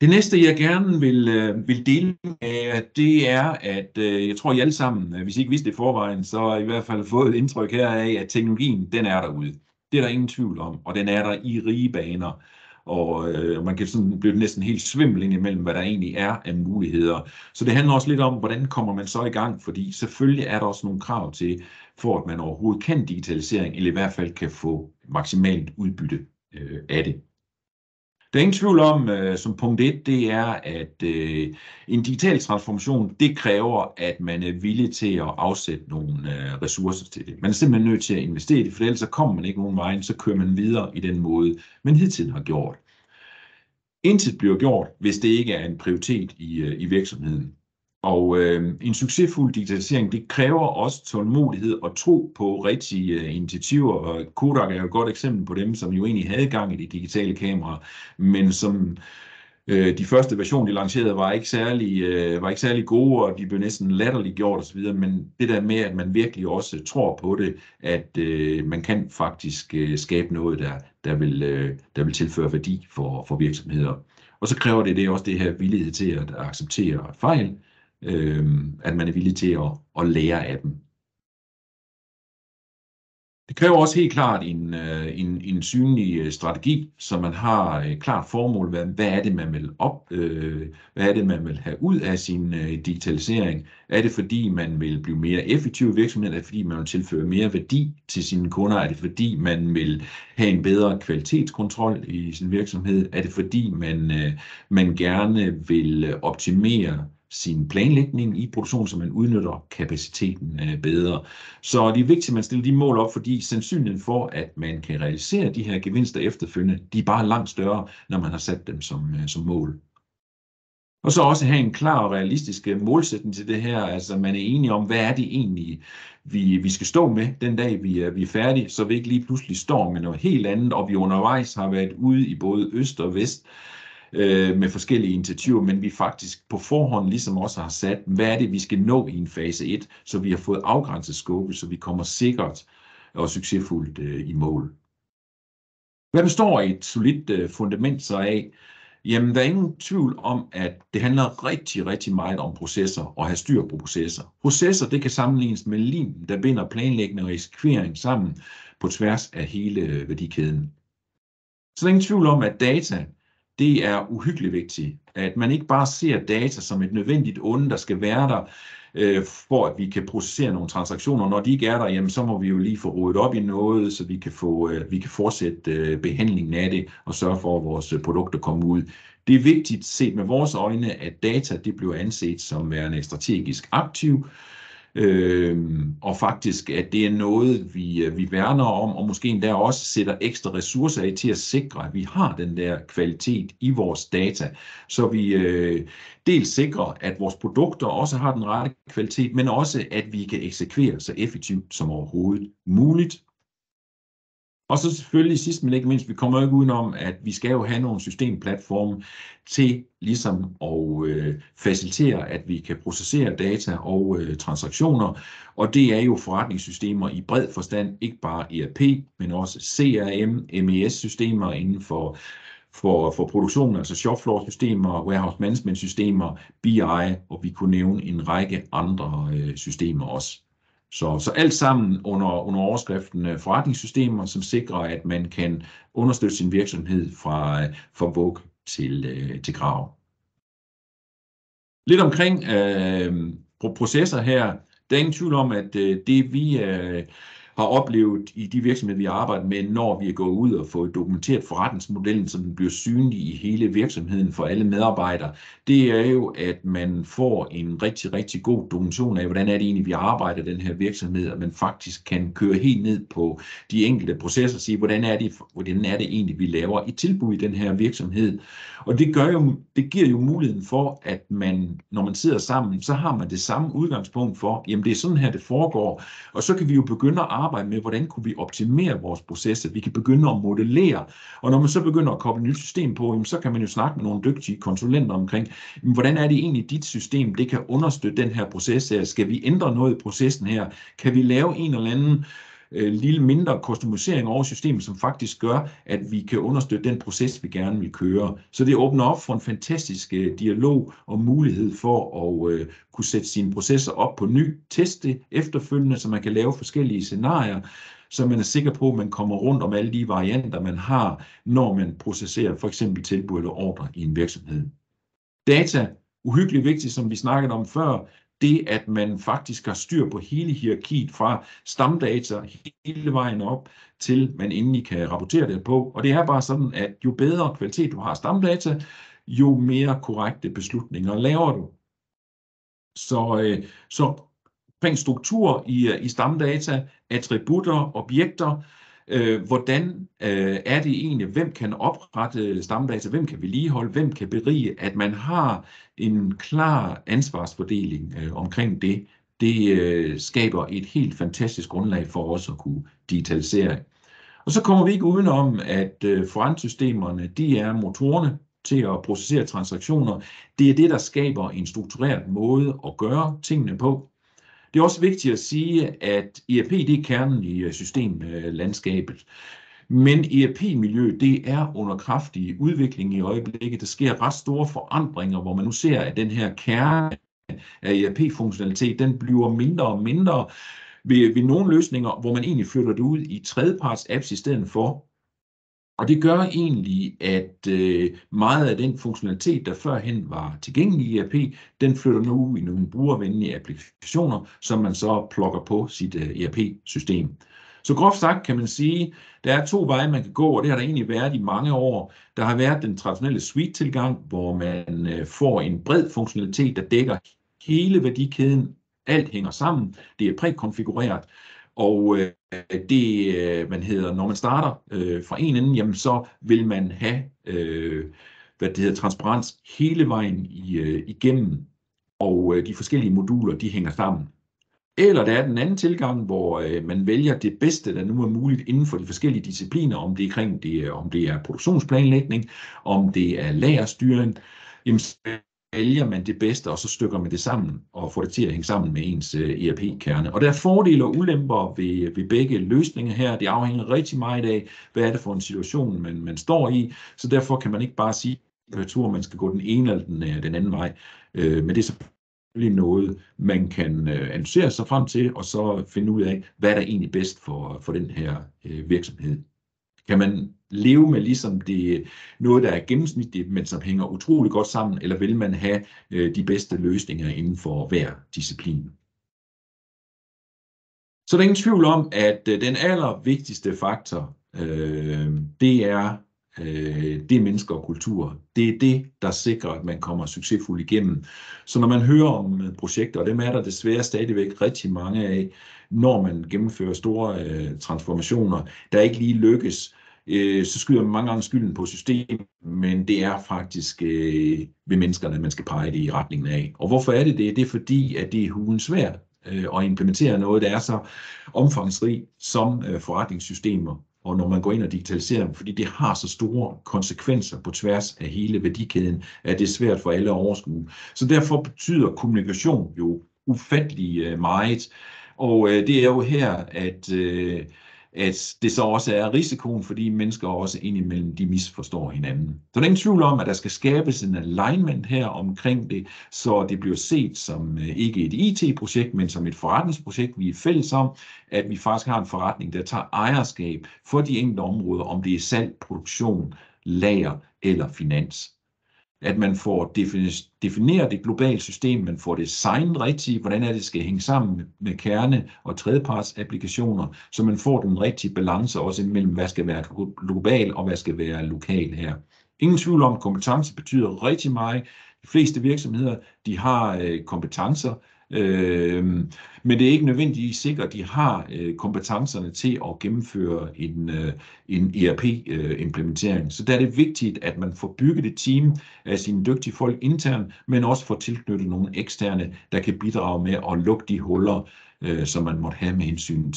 Det næste, jeg gerne vil dele med, det er, at jeg tror, I alle sammen, hvis I ikke vidste det i forvejen, så har I hvert fald fået et indtryk her af, at teknologien, den er derude. Det er der ingen tvivl om, og den er der i rige baner. og man kan sådan blive næsten helt svimmel ind imellem, hvad der egentlig er af muligheder. Så det handler også lidt om, hvordan kommer man så i gang, fordi selvfølgelig er der også nogle krav til, for at man overhovedet kan digitalisering, eller i hvert fald kan få maksimalt udbytte af det. Der er ingen tvivl om, som punkt 1, det er, at en digital transformation, det kræver, at man er villig til at afsætte nogle ressourcer til det. Man er simpelthen nødt til at investere i det, for ellers så kommer man ikke nogen vej, så kører man videre i den måde, man hidtil har gjort. Intet bliver gjort, hvis det ikke er en prioritet i virksomheden. Og en succesfuld digitalisering, det kræver også tålmodighed og tro på rigtige initiativer, og Kodak er jo et godt eksempel på dem, som jo egentlig havde gang i de digitale kameraer, men som de første versioner, de lancerede, var ikke særlig gode, og de blev næsten latterliggjort osv., men det der med, at man virkelig også tror på det, at man kan faktisk skabe noget, der vil tilføre værdi for virksomheder. Og så kræver det også det her villighed til at acceptere fejl, at man er villig til at lære af dem. Det kræver også helt klart en synlig strategi, så man har et klart formål, hvad er det, man vil have ud af sin digitalisering? Er det fordi, man vil blive mere effektiv i virksomheden? Er det fordi, man vil tilføre mere værdi til sine kunder? Er det fordi, man vil have en bedre kvalitetskontrol i sin virksomhed? Er det fordi, man gerne vil optimere sin planlægning i produktion, så man udnytter kapaciteten bedre. Så det er vigtigt, at man stiller de mål op, fordi sandsynligheden for, at man kan realisere de her gevinster efterfølgende, de er bare langt større, når man har sat dem som mål. Og så også have en klar og realistisk målsætning til det her, altså man er enige om, hvad er det egentlig, vi skal stå med den dag, vi er færdige, så vi ikke lige pludselig står med noget helt andet, og vi undervejs har været ude i både øst og vest, med forskellige initiativer, men vi faktisk på forhånd ligesom også har sat, hvad er det, vi skal nå i en fase 1, så vi har fået afgrænset skubbe, så vi kommer sikkert og succesfuldt i mål. Hvad består et solidt fundament så af? Jamen, der er ingen tvivl om, at det handler rigtig, rigtig meget om processer og have styr på processer. Processer, det kan sammenlignes med lim, der binder planlægning og eksekvering sammen på tværs af hele værdikæden. Så der er ingen tvivl om, at data, det er uhyggeligt vigtigt, at man ikke bare ser data som et nødvendigt onde, der skal være der, for at vi kan processere nogle transaktioner. Når de ikke er der, jamen, så må vi jo lige få rodet op i noget, så vi kan fortsætte behandlingen af det og sørge for, at vores produkter kommer ud. Det er vigtigt set med vores øjne, at data det bliver anset som værende strategisk aktiv, og faktisk, at det er noget, vi værner om, og måske endda også sætter ekstra ressourcer af til at sikre, at vi har den der kvalitet i vores data, så vi dels sikrer, at vores produkter også har den rette kvalitet, men også, at vi kan eksekvere så effektivt som overhovedet muligt. Og så selvfølgelig sidst men ikke mindst, vi kommer ikke udenom, at vi skal jo have nogle systemplatforme til ligesom at facilitere, at vi kan processere data og transaktioner. Og det er jo forretningssystemer i bred forstand, ikke bare ERP, men også CRM, MES-systemer inden for produktion, altså shopfloor-systemer, warehouse management-systemer, BI, og vi kunne nævne en række andre systemer også. Så alt sammen under overskriften forretningssystemer, som sikrer, at man kan understøtte sin virksomhed fra vug til grav. Lidt omkring processer her. Der er ingen tvivl om, at det vi har oplevet i de virksomheder, vi arbejder med, når vi er gået ud og fået dokumenteret forretningsmodellen, så den bliver synlig i hele virksomheden for alle medarbejdere, det er jo, at man får en rigtig, rigtig god dokumentation af, hvordan er det egentlig, vi arbejder i den her virksomhed, og man faktisk kan køre helt ned på de enkelte processer og sige, hvordan er det egentlig, vi laver et tilbud i den her virksomhed. Og det giver jo muligheden for, at man, når man sidder sammen, så har man det samme udgangspunkt for, jamen det er sådan her, det foregår, og så kan vi jo begynde at arbejde med, hvordan kunne vi optimere vores processer. Vi kan begynde at modellere, og når man så begynder at koble et nyt system på, jamen, så kan man jo snakke med nogle dygtige konsulenter omkring, jamen, hvordan er det egentlig dit system, det kan understøtte den her proces her. Skal vi ændre noget i processen her? Kan vi lave en eller anden lille mindre customisering over systemet, som faktisk gør, at vi kan understøtte den proces, vi gerne vil køre. Så det åbner op for en fantastisk dialog og mulighed for at kunne sætte sine processer op på ny, teste efterfølgende, så man kan lave forskellige scenarier, så man er sikker på, at man kommer rundt om alle de varianter, man har, når man processerer for eksempel tilbud eller ordre i en virksomhed. Data, uhyggeligt vigtigt, som vi snakkede om før, det at man faktisk har styr på hele hierarkiet fra stamdata hele vejen op, til man endelig kan rapportere det på. Og det er bare sådan, at jo bedre kvalitet du har stamdata, jo mere korrekte beslutninger laver du. Så omkring struktur i stamdata, attributter, objekter, hvordan er det egentlig, hvem kan oprette stamdata, hvem kan vedligeholde, hvem kan berige, at man har en klar ansvarsfordeling omkring det. Det skaber et helt fantastisk grundlag for os at kunne digitalisere. Og så kommer vi ikke udenom, at forretningssystemerne, de er motorerne til at processere transaktioner. Det er det, der skaber en struktureret måde at gøre tingene på. Det er også vigtigt at sige, at ERP det er kernen i systemlandskabet. Men ERP-miljøet det er under kraftig udvikling i øjeblikket. Der sker ret store forandringer, hvor man nu ser, at den her kerne af ERP-funktionalitet, den bliver mindre og mindre ved nogle løsninger, hvor man egentlig flytter det ud i tredjeparts apps i stedet for. Og det gør egentlig, at meget af den funktionalitet, der førhen var tilgængelig i ERP, den flytter nu ud i nogle brugervenlige applikationer, som man så plukker på sit ERP-system. Så groft sagt kan man sige, der er 2 veje, man kan gå, og det har der egentlig været i mange år. Der har været den traditionelle suite-tilgang, hvor man får en bred funktionalitet, der dækker hele værdikæden. Alt hænger sammen. Det er prækonfigureret. Og når man starter fra en ende, jamen, så vil man have transparens hele vejen igennem, og de forskellige moduler, de hænger sammen. Eller der er den anden tilgang, hvor man vælger det bedste, der nu er muligt inden for de forskellige discipliner, om det er produktionsplanlægning, om det er lagerstyring, jamen, så vælger man det bedste, og så stykker man det sammen og får det til at hænge sammen med ens ERP-kerne. Og der er fordele og ulemper ved begge løsninger her. Det afhænger rigtig meget af, hvad er det for en situation, man står i. Så derfor kan man ikke bare sige, at man skal gå den ene eller den anden vej. Men det er selvfølgelig noget, man kan analysere sig frem til, og så finde ud af, hvad er der egentlig bedst for den her virksomhed. Kan man leve med ligesom det noget, der er gennemsnitligt, men som hænger utrolig godt sammen, eller vil man have de bedste løsninger inden for hver disciplin? Så der er ingen tvivl om, at den allervigtigste faktor, det er mennesker og kultur. Det er det, der sikrer, at man kommer succesfuldt igennem. Så når man hører om projekter, og dem er der desværre stadigvæk rigtig mange af, når man gennemfører store transformationer, der ikke lige lykkes, så skyder man mange gange skylden på systemet, men det er faktisk ved menneskerne, man skal pege det i retningen af. Og hvorfor er det det? Det er fordi, at det er hulen svært at implementere noget, der er så omfangsrigt som forretningssystemer. Og når man går ind og digitaliserer dem, fordi det har så store konsekvenser på tværs af hele værdikæden, at det er svært for alle at overskue. Så derfor betyder kommunikation jo ufattelig meget. Og det er jo her, at det så også er risikoen, fordi mennesker også indimellem de misforstår hinanden. Så der er ingen tvivl om, at der skal skabes en alignment her omkring det, så det bliver set som ikke et IT-projekt, men som et forretningsprojekt, vi er fælles om, at vi faktisk har en forretning, der tager ejerskab for de enkelte områder, om det er salg, produktion, lager eller finans. At man får defineret det globale system, man får designet rigtigt, hvordan det skal hænge sammen med kerne- og tredjeparts applikationer, så man får den rigtige balance også imellem, hvad skal være global og hvad skal være lokal her. Ingen tvivl om, at kompetence betyder rigtig meget. De fleste virksomheder, de har kompetencer, men det er ikke nødvendigvis sikkert, at de har kompetencerne til at gennemføre en ERP-implementering. Så der er det vigtigt, at man får bygget et team af sine dygtige folk internt, men også får tilknyttet nogle eksterne, der kan bidrage med at lukke de huller, som man måtte have med hensyn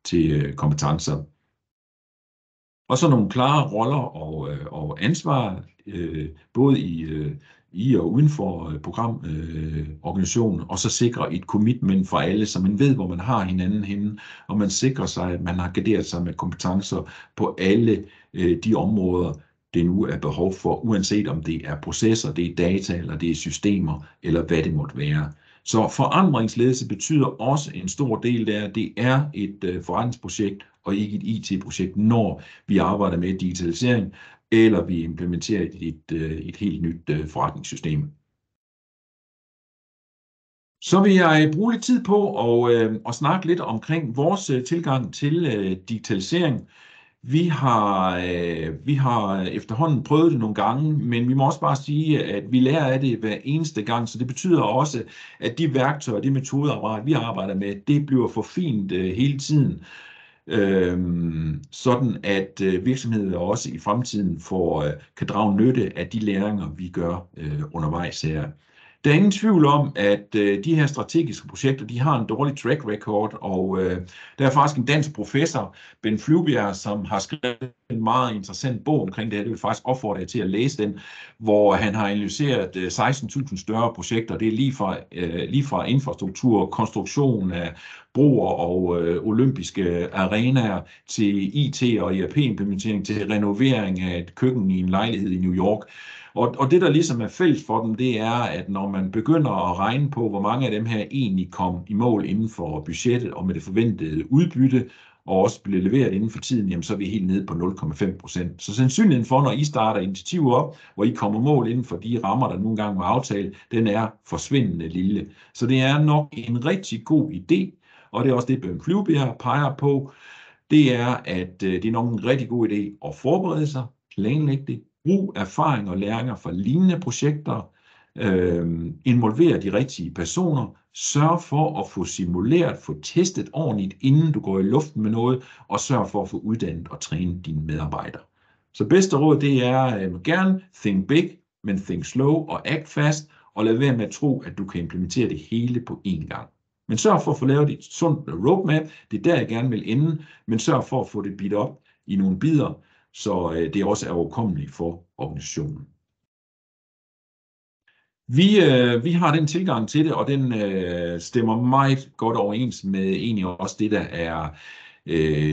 til kompetencer. Og så nogle klare roller og ansvar, både i og uden for programorganisationen, og så sikre et commitment for alle, så man ved, hvor man har hinanden henne, og man sikrer sig, at man har garderet sig med kompetencer på alle de områder, det nu er behov for, uanset om det er processer, det er data, eller det er systemer, eller hvad det måtte være. Så forandringsledelse betyder også en stor del der. Det er et forretningsprojekt og ikke et IT-projekt, når vi arbejder med digitalisering, eller vi implementerer et helt nyt forretningssystem. Så vil jeg bruge lidt tid på at snakke lidt omkring vores tilgang til digitalisering. Vi har efterhånden prøvet det nogle gange, men vi må også bare sige, at vi lærer af det hver eneste gang, så det betyder også, at de værktøjer, de metodeapparat, vi arbejder med, det bliver forfinet hele tiden, sådan at virksomheder også i fremtiden kan drage nytte af de læringer, vi gør undervejs her. Der er ingen tvivl om, at de her strategiske projekter, de har en dårlig track record, og der er faktisk en dansk professor, Ben Flyvbjerg, som har skrevet en meget interessant bog omkring det her. Det vil faktisk opfordre jer til at læse den, hvor han har analyseret 16.000 større projekter. Det er lige fra infrastruktur, konstruktion af broer og olympiske arenaer til IT og ERP-implementering til renovering af et køkken i en lejlighed i New York. Og det, der ligesom er fælles for dem, det er, at når man begynder at regne på, hvor mange af dem her egentlig kom i mål inden for budgettet og med det forventede udbytte, og også bliver leveret inden for tiden, jamen så er vi helt nede på 0,5%. Så sandsynligheden for, når I starter initiativer op, hvor I kommer mål inden for de rammer, der nogle gange var aftalt, den er forsvindende lille. Så det er nok en rigtig god idé, og det er også det, Ben Flyvbjerg peger på, det er, at det er nok en rigtig god idé at forberede sig, planlægge det, brug erfaring og læringer fra lignende projekter, involvere de rigtige personer, sørg for at få simuleret, få testet ordentligt, inden du går i luften med noget, og sørg for at få uddannet og trænet dine medarbejdere. Så bedste råd, det er gerne think big, men think slow og act fast, og lad være med at tro, at du kan implementere det hele på én gang. Men sørg for at få lavet et sundt roadmap, det er der, jeg gerne vil ende, men sørg for at få det bidt op i nogle bidder, så det også er overkommeligt for organisationen. Vi har den tilgang til det, og den stemmer meget godt overens med egentlig også det, der er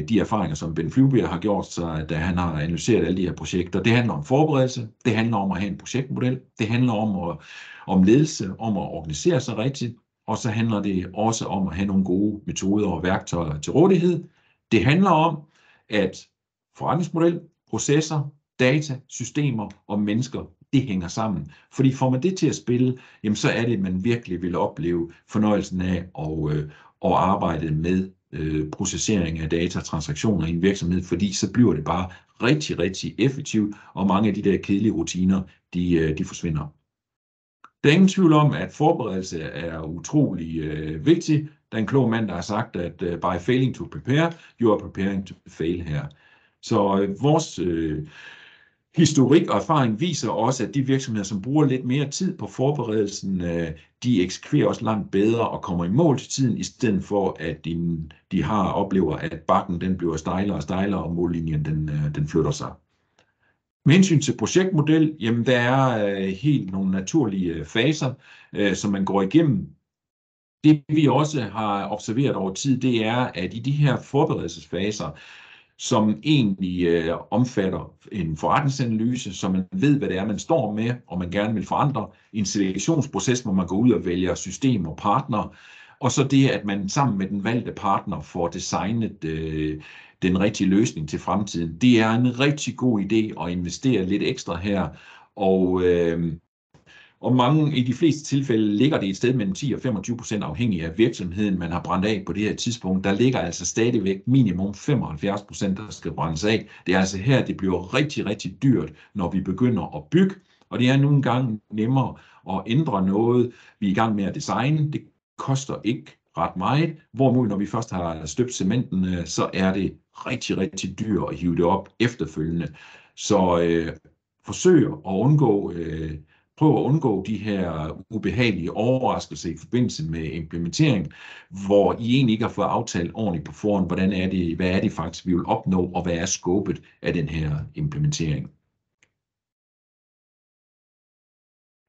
de erfaringer, som Ben Flyvbjerg har gjort sig, da han har analyseret alle de her projekter. Det handler om forberedelse, det handler om at have en projektmodel, det handler om ledelse, om at organisere sig rigtigt, og så handler det også om at have nogle gode metoder og værktøjer til rådighed. Det handler om, at forretningsmodel, processer, data, systemer og mennesker, det hænger sammen. Fordi får man det til at spille, jamen så er det, at man virkelig vil opleve fornøjelsen af at arbejde med processering af data og transaktioner i en virksomhed, fordi så bliver det bare rigtig, rigtig effektivt, og mange af de der kedelige rutiner, de forsvinder. Der er ingen tvivl om, at forberedelse er utrolig vigtig. Der er en klog mand, der har sagt, at by failing to prepare, you are preparing to fail her. Så vores historik og erfaring viser også, at de virksomheder, som bruger lidt mere tid på forberedelsen, de eksekverer også langt bedre og kommer i mål til tiden, i stedet for at de oplever, at bakken den bliver stejlere og stejlere, og mållinjen den flytter sig. Med hensyn til projektmodel, jamen der er helt nogle naturlige faser, som man går igennem. Det vi også har observeret over tid, det er, at i de her forberedelsesfaser, som egentlig omfatter en forretningsanalyse, så man ved, hvad det er, man står med, og man gerne vil forandre, en selektionsproces, hvor man går ud og vælger system og partner, og så det, at man sammen med den valgte partner får designet den rigtige løsning til fremtiden. Det er en rigtig god idé at investere lidt ekstra her, og mange i de fleste tilfælde ligger det et sted mellem 10 og 25% afhængig af virksomheden, man har brændt af på det her tidspunkt. Der ligger altså stadigvæk minimum 75%, der skal brændes af. Det er altså her, det bliver rigtig, rigtig dyrt, når vi begynder at bygge, og det er nogle gange nemmere at ændre noget, vi er i gang med at designe. Det koster ikke ret meget, hvorimod når vi først har støbt cementen, så er det rigtig, rigtig dyrt at hive det op efterfølgende. Så prøv at undgå de her ubehagelige overraskelser i forbindelse med implementering, hvor I egentlig ikke har fået aftalt ordentligt på forhånd, hvad er det faktisk, vi vil opnå, og hvad er skåbet af den her implementering.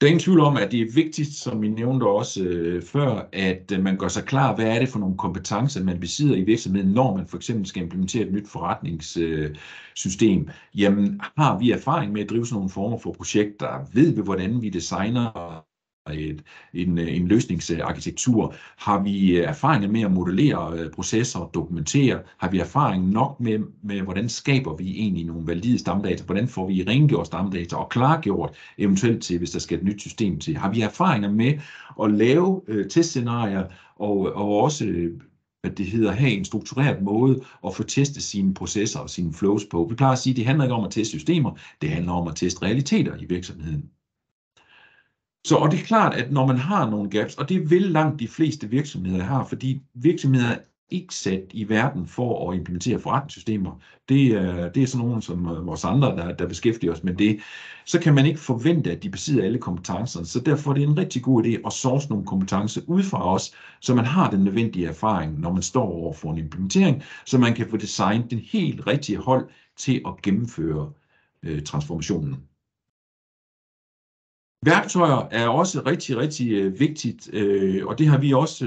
Der er ingen tvivl om, at det er vigtigt, som vi nævnte også før, at man gør sig klar, hvad er det for nogle kompetencer, man besidder i virksomheden, når man for eksempel skal implementere et nyt forretningssystem. Jamen, har vi erfaring med at drive sådan nogle former for projekter? Ved vi, hvordan vi designer en løsningsarkitektur? Har vi erfaringer med at modellere processer og dokumentere? Har vi erfaring nok med hvordan skaber vi egentlig nogle valide stamdata? Hvordan får vi rengjort stamdata og klargjort eventuelt til, hvis der skal et nyt system til? Har vi erfaringer med at lave testscenarier og også have en struktureret måde at få testet sine processer og sine flows på? Vi plejer at sige, at det handler ikke om at teste systemer, det handler om at teste realiteter i virksomheden. Og det er klart, at når man har nogle gaps, og det vil langt de fleste virksomheder have, fordi virksomheder er ikke sat i verden for at implementere forretningssystemer. Det er sådan nogen som vores andre, der beskæftiger os med det. Så kan man ikke forvente, at de besidder alle kompetencerne. Så derfor er det en rigtig god idé at source nogle kompetencer ud fra os, så man har den nødvendige erfaring, når man står over for en implementering, så man kan få designet den helt rigtige hold til at gennemføre transformationen. Værktøjer er også rigtig, rigtig vigtigt, og det har vi også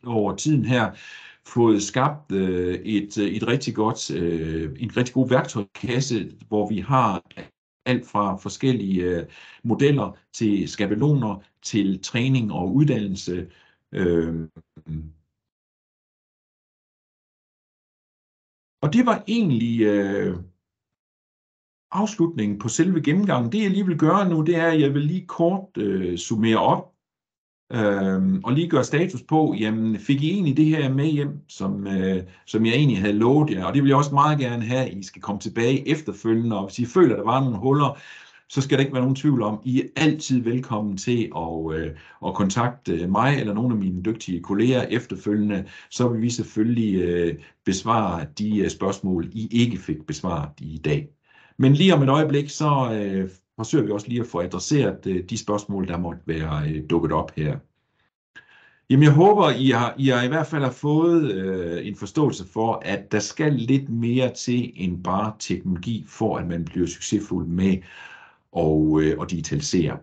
over tiden her fået skabt en rigtig god værktøjskasse, hvor vi har alt fra forskellige modeller til skabeloner, til træning og uddannelse. Og det var egentlig afslutningen på selve gennemgangen. Det jeg lige vil gøre nu, det er, at jeg vil lige kort summere op og lige gøre status på, jamen fik I egentlig det her med hjem, som jeg egentlig havde lovet jer, og det vil jeg også meget gerne have, at I skal komme tilbage efterfølgende, og hvis I føler, at der var nogle huller, så skal der ikke være nogen tvivl om, I er altid velkommen til at kontakte mig eller nogle af mine dygtige kolleger efterfølgende, så vil vi selvfølgelig besvare de spørgsmål, I ikke fik besvaret i dag. Men lige om et øjeblik, så forsøger vi også lige at få adresseret de spørgsmål, der måtte være dukket op her. Jamen jeg håber, I har i hvert fald fået en forståelse for, at der skal lidt mere til end bare teknologi, for at man bliver succesfuld med at digitalisere.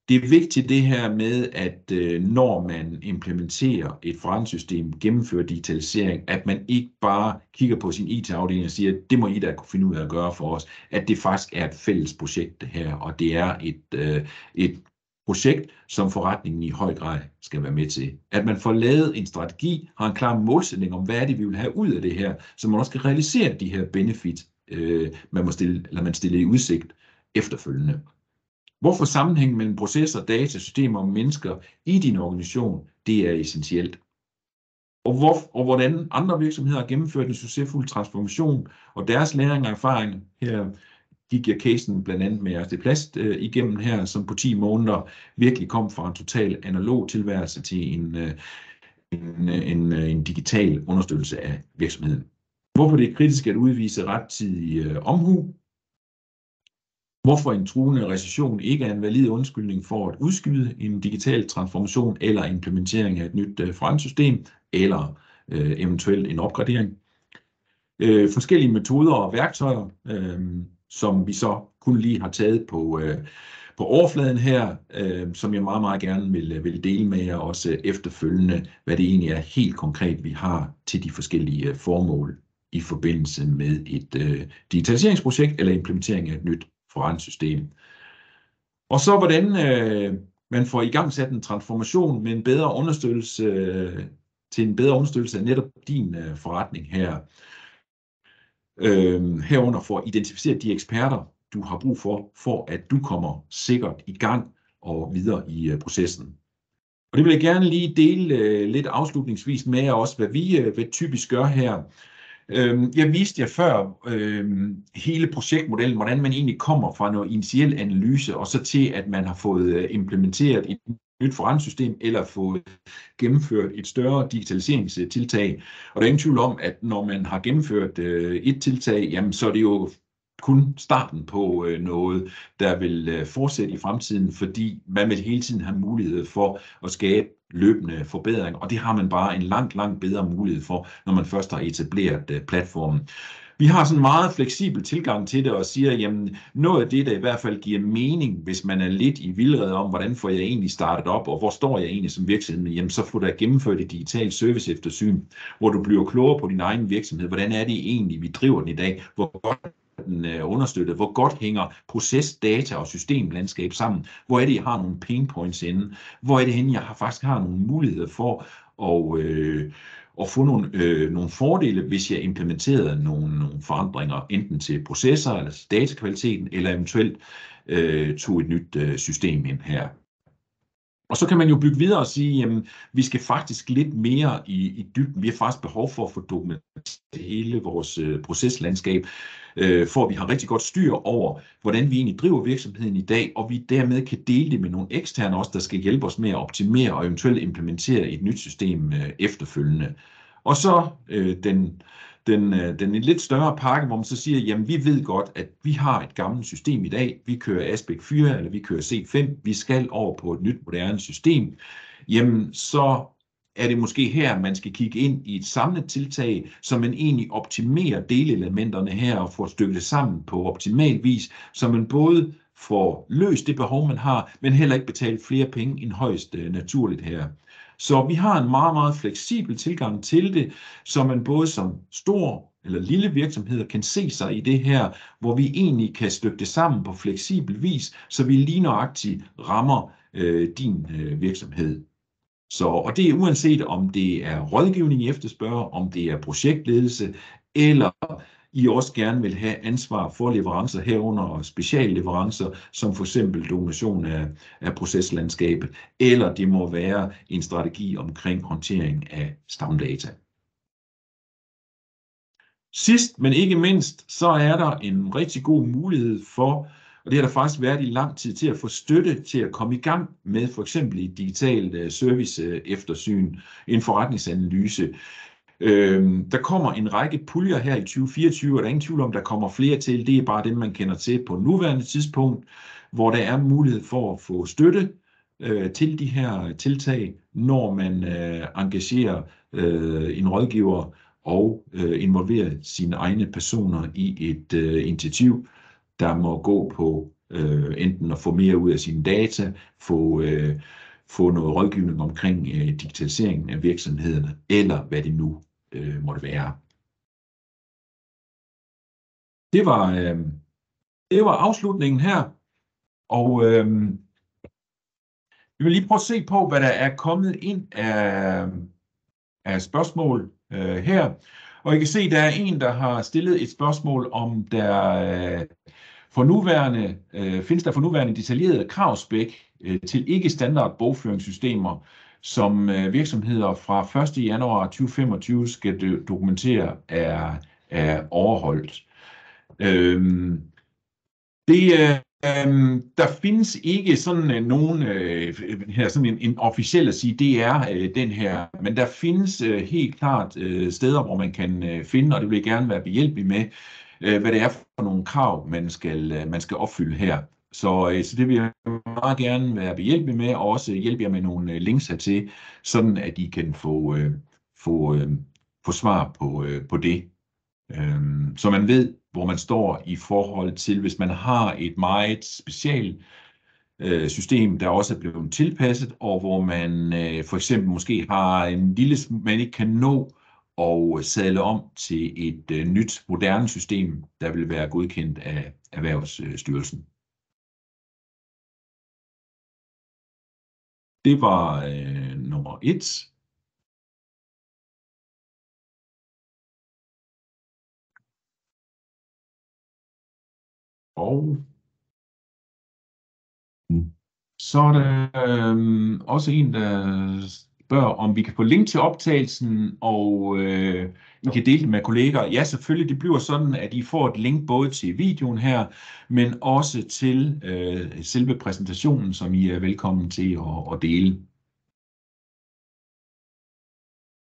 Det er vigtigt det her med, at når man implementerer et forretningssystem, gennemfører digitalisering, at man ikke bare kigger på sin IT-afdeling og siger, at det må I da kunne finde ud af at gøre for os, at det faktisk er et fælles projekt det her, og det er et projekt, som forretningen i høj grad skal være med til. At man får lavet en strategi, har en klar målsætning om, hvad er det, vi vil have ud af det her, så man også skal realisere de her benefit, man stiller i udsigt efterfølgende. Hvorfor sammenhængen mellem processer, data, systemer og mennesker i din organisation, det er essentielt. Og hvordan andre virksomheder har gennemført en succesfuld transformation, og deres læring og erfaring, her gik jeg casen blandt andet med RT Plast igennem her, som på 10 måneder virkelig kom fra en total analog tilværelse til en digital understøttelse af virksomheden. Hvorfor det er kritisk at udvise rettidig omhu. Hvorfor en truende recession ikke er en valid undskyldning for at udskyde en digital transformation eller implementering af et nyt forretningssystem eller eventuelt en opgradering. Forskellige metoder og værktøjer, som vi så kun lige har taget på overfladen her, som jeg meget, meget gerne vil dele med jer også efterfølgende, hvad det egentlig er helt konkret, vi har til de forskellige formål i forbindelse med et digitaliseringsprojekt eller implementering af et nyt forretningssystem. Og så hvordan man får igangsat en transformation med en bedre understøttelse til en bedre understøttelse af netop din forretning her. Herunder for at identificere de eksperter, du har brug for at du kommer sikkert i gang og videre i processen. Og det vil jeg gerne lige dele lidt afslutningsvis med jer også, hvad vi typisk gør her. Jeg viste jer før hele projektmodellen, hvordan man egentlig kommer fra noget initiel analyse, og så til, at man har fået implementeret et nyt forretningssystem, eller fået gennemført et større digitaliseringstiltag. Og der er ingen tvivl om, at når man har gennemført et tiltag, jamen, så er det jo kun starten på noget, der vil fortsætte i fremtiden, fordi man vil hele tiden have mulighed for at skabe løbende forbedring, og det har man bare en langt bedre mulighed for, når man først har etableret platformen. Vi har sådan en meget fleksibel tilgang til det og siger, jamen noget af det, der i hvert fald giver mening, hvis man er lidt i vildrede om, hvordan får jeg egentlig startet op, og hvor står jeg egentlig som virksomhed, jamen så får du gennemført et digitalt service eftersyn, hvor du bliver klogere på din egen virksomhed. Hvordan er det egentlig, vi driver den i dag? Hvor godt den understøttet? Hvor godt hænger proces, data og systemlandskab sammen? Hvor er det, jeg har nogle pain points inde? Hvor er det henne, jeg faktisk har nogle muligheder for at få nogle fordele, hvis jeg implementerede nogle forandringer, enten til processer, eller til datakvaliteten, eller eventuelt tog et nyt system ind her. Og så kan man jo bygge videre og sige, jamen, vi skal faktisk lidt mere i dybden. Vi har faktisk behov for at få dokumenteret hele vores proceslandskab, for at vi har rigtig godt styr over, hvordan vi egentlig driver virksomheden i dag, og vi dermed kan dele det med nogle eksterne også, der skal hjælpe os med at optimere og eventuelt implementere et nyt system efterfølgende. Og så den lidt større pakke, hvor man så siger, jamen vi ved godt, at vi har et gammelt system i dag, vi kører Aspect 4, eller vi kører C5, vi skal over på et nyt moderne system, jamen så er det måske her, man skal kigge ind i et samlet tiltag, så man egentlig optimerer delelementerne her og får stykket det sammen på optimal vis, så man både får løst det behov, man har, men heller ikke betalt flere penge end højst naturligt her. Så vi har en meget, meget fleksibel tilgang til det, så man både som stor eller lille virksomheder kan se sig i det her, hvor vi egentlig kan stykke det sammen på fleksibel vis, så vi lige nøjagtigt rammer din virksomhed. Og det er uanset om det er rådgivning, I efterspørger, om det er projektledelse, eller I også gerne vil have ansvar for leverancer herunder specialleverancer, som for eksempel donation af proceslandskabet, eller det må være en strategi omkring håndtering af stamdata. Sidst, men ikke mindst, så er der en rigtig god mulighed for, og det har der faktisk været i lang tid, til at få støtte til at komme i gang med for eksempel et digitalt service eftersyn, en forretningsanalyse. Der kommer en række puljer her i 2024, og der er ingen tvivl om, der kommer flere til. Det er bare dem, man kender til på nuværende tidspunkt, hvor der er mulighed for at få støtte til de her tiltag, når man engagerer en rådgiver og involverer sine egne personer i et initiativ, der må gå på enten at få mere ud af sine data, få noget rådgivning omkring digitaliseringen af virksomhederne, eller hvad det nu måtte være. Det var afslutningen her, og vi vil lige prøve at se på, hvad der er kommet ind af spørgsmål her. Og I kan se, at der er en, der har stillet et spørgsmål om, findes der for nuværende detaljerede kravspæk til ikke-standard bogføringssystemer, som virksomheder fra 1. januar 2025 skal dokumentere er overholdt. Der findes ikke sådan nogen sådan en officiel at sige, det er den her, men der findes helt klart steder, hvor man kan finde, og det vil jeg gerne være behjælpelig med, hvad det er for nogle krav, man skal opfylde her. Så det vil jeg meget gerne være behjælpelig med, og også hjælpe jer med nogle links hertil, sådan at I kan få svar på det. Så man ved, hvor man står i forhold til, hvis man har et meget specielt system, der også er blevet tilpasset, og hvor man for eksempel måske har en lille, man ikke kan nå at sadle om til et nyt, moderne system, der vil være godkendt af Erhvervsstyrelsen. Det var nummer 1. Og så er der også en, der spørger, om vi kan få link til optagelsen, og I kan dele det med kolleger. Ja, selvfølgelig. Det bliver sådan, at I får et link både til videoen her, men også til selve præsentationen, som I er velkommen til at dele.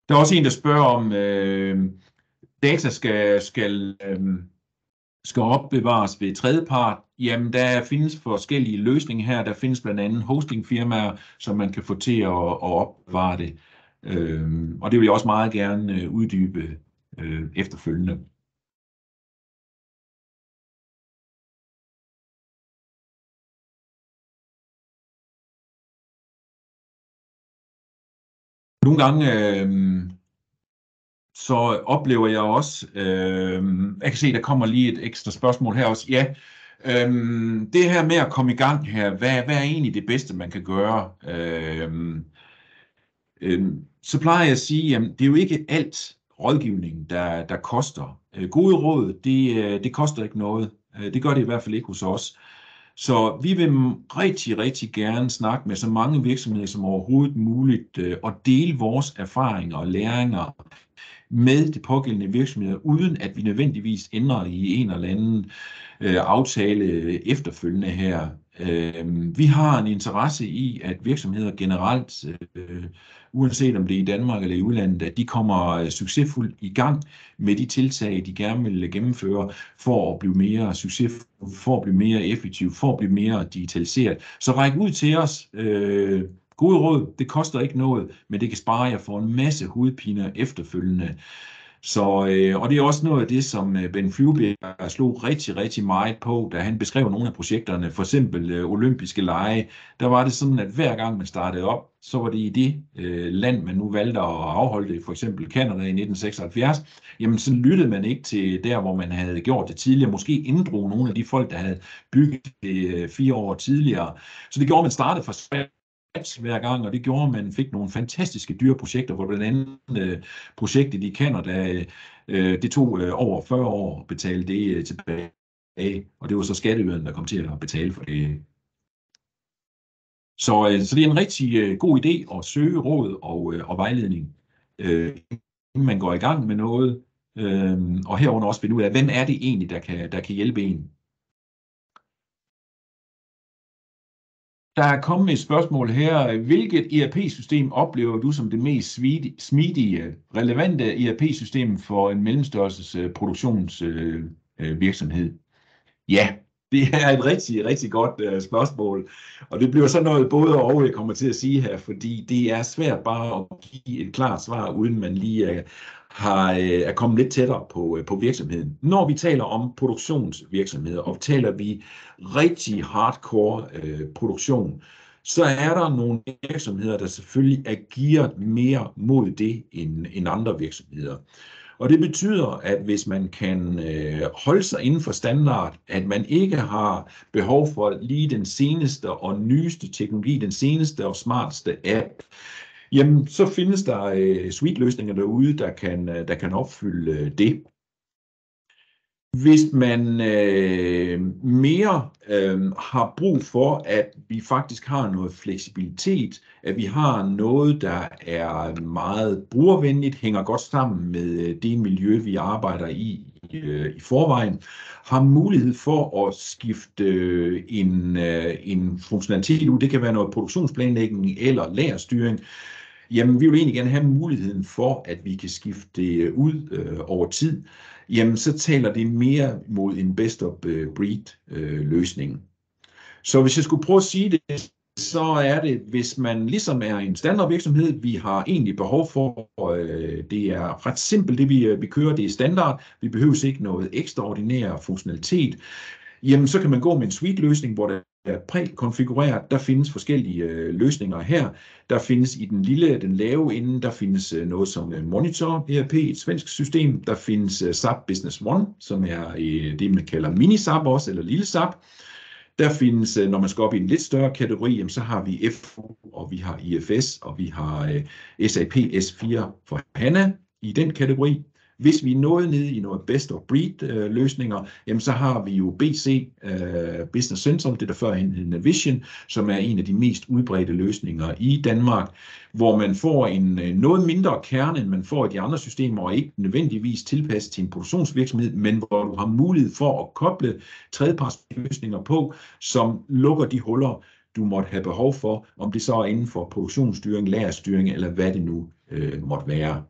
Der er også en, der spørger, om data skal opbevares ved tredjepart. Jamen, der findes forskellige løsninger her. Der findes blandt andet hostingfirmaer, som man kan få til at opbevare det. Og det vil jeg også meget gerne uddybe efterfølgende. Nogle gange så oplever jeg også, jeg kan se, der kommer lige et ekstra spørgsmål her også. Ja, det her med at komme i gang her, hvad er egentlig det bedste, man kan gøre? Så plejer jeg at sige, jamen, det er jo ikke alt rådgivning, der koster. Gode råd, det koster ikke noget. Det gør det i hvert fald ikke hos os. Så vi vil rigtig, rigtig gerne snakke med så mange virksomheder som overhovedet muligt og dele vores erfaringer og læringer med de pågældende virksomheder, uden at vi nødvendigvis ændrer i en eller anden aftale efterfølgende her. Vi har en interesse i, at virksomheder generelt, uanset om det er i Danmark eller i udlandet, at de kommer succesfuldt i gang med de tiltag, de gerne vil gennemføre for at blive mere succesfulde, for at blive mere effektive, for at blive mere digitaliseret. Så ræk ud til os. Gode råd, det koster ikke noget, men det kan spare jer for en masse hovedpiner efterfølgende. Så, og det er også noget af det, som Ben Flyvbjerg slog rigtig, rigtig meget på, da han beskrev nogle af projekterne, for eksempel olympiske lege. Der var det sådan, at hver gang man startede op, så var det i det land, man nu valgte at afholde det, for eksempel Canada i 1976, jamen så lyttede man ikke til der, hvor man havde gjort det tidligere. Måske inddrog nogle af de folk, der havde bygget det 4 år tidligere. Så det gjorde, man startede fra hver gang, og det gjorde, at man fik nogle fantastiske dyre projekter, hvor blandt andet projektet i Canada, det tog over 40 år at betale det tilbage, og det var så skatteyderne, der kom til at betale for det. Så det er en rigtig god idé at søge råd og vejledning, inden man går i gang med noget, og herunder også finde ud af, hvem er det egentlig, der kan hjælpe en. Der er kommet et spørgsmål her. Hvilket ERP-system oplever du som det mest smidige, relevante ERP-system for en mellemstørrelses produktionsvirksomhed? Ja, det er et rigtig, rigtig godt spørgsmål. Og det bliver så noget både og, jeg kommer til at sige her, fordi det er svært bare at give et klart svar, uden man lige er kommet lidt tættere på virksomheden. Når vi taler om produktionsvirksomheder, og taler vi rigtig hardcore produktion, så er der nogle virksomheder, der selvfølgelig er gearet mere mod det end andre virksomheder. Og det betyder, at hvis man kan holde sig inden for standard, at man ikke har behov for lige den seneste og nyeste teknologi, den seneste og smarteste app, jamen så findes der suite-løsninger derude, der kan opfylde det. Hvis man mere har brug for, at vi faktisk har noget fleksibilitet, at vi har noget, der er meget brugervenligt, hænger godt sammen med det miljø, vi arbejder i forvejen, har mulighed for at skifte en funktionalitet ud. Det kan være noget produktionsplanlægning eller lagerstyring. Jamen, vi vil egentlig gerne have muligheden for, at vi kan skifte det ud over tid. Jamen, så taler det mere mod en best-of-breed-løsning. Så hvis jeg skulle prøve at sige det, så er det, hvis man ligesom er en standardvirksomhed, vi har egentlig behov for, det er ret simpelt, det vi kører, det er standard, vi behøver ikke noget ekstraordinær funktionalitet, jamen så kan man gå med en suite-løsning, hvor der er prækonfigureret. Der findes forskellige løsninger her. Der findes i den lave ende, der findes noget som Monitor ERP, et svensk system. Der findes SAP Business One, som er det, man kalder mini-SAP også, eller lille SAP. Der findes, når man skal op i en lidt større kategori, jamen, så har vi FO, og vi har IFS, og vi har SAP S4 for HANA i den kategori. Hvis vi er nået ned i noget best-of-breed løsninger, jamen så har vi jo BC, Business Central, det der førhen hed Navision, som er en af de mest udbredte løsninger i Danmark, hvor man får en noget mindre kerne, end man får i de andre systemer, og ikke nødvendigvis tilpasset til en produktionsvirksomhed, men hvor du har mulighed for at koble tredjepartsløsninger på, som lukker de huller, du måtte have behov for, om det så er inden for produktionsstyring, lagerstyring, eller hvad det nu måtte være.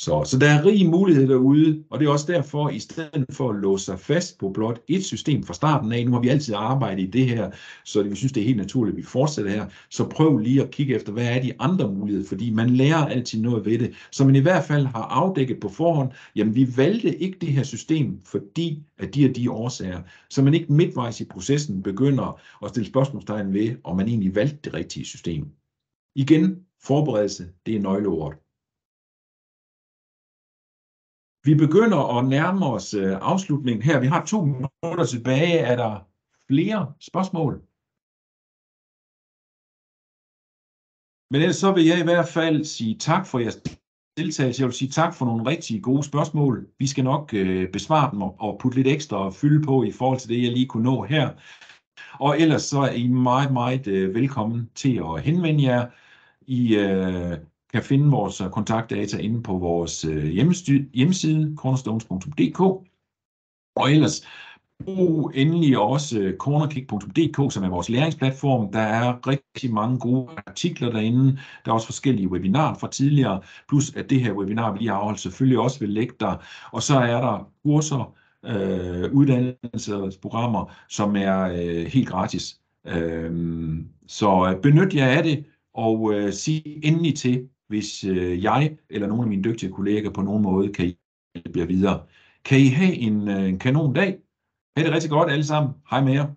Så der er rig mulighed derude, og det er også derfor, i stedet for at låse sig fast på blot et system fra starten af, nu har vi altid arbejdet i det her, så vi synes, det er helt naturligt, at vi fortsætter her, så prøv lige at kigge efter, hvad er de andre muligheder, fordi man lærer altid noget ved det, så man i hvert fald har afdækket på forhånd, jamen vi valgte ikke det her system, fordi af de årsager, så man ikke midtvejs i processen begynder at stille spørgsmålstegn ved, om man egentlig valgte det rigtige system. Igen, forberedelse, det er nøgleordet. Vi begynder at nærme os afslutningen her. Vi har 2 minutter tilbage. Er der flere spørgsmål? Men ellers så vil jeg i hvert fald sige tak for jeres deltagelse. Jeg vil sige tak for nogle rigtig gode spørgsmål. Vi skal nok besvare dem og putte lidt ekstra fylde på i forhold til det, jeg lige kunne nå her. Og ellers så er I meget, meget velkommen til at henvende jer. I kan finde vores kontaktdata inde på vores hjemmeside, cornerstones.dk. Og ellers brug endelig også cornerkick.dk, som er vores læringsplatform. Der er rigtig mange gode artikler derinde. Der er også forskellige webinarer fra tidligere, plus at det her webinar, vi lige har afholdt, selvfølgelig også vil ligge der. Og så er der kurser, uddannelsesprogrammer, som er helt gratis. Så benyt jer af det, og sig endelig til, hvis jeg eller nogle af mine dygtige kolleger på nogen måde kan hjælpe jer videre. Kan I have en kanon dag? Ha' det rigtig godt alle sammen. Hej med jer.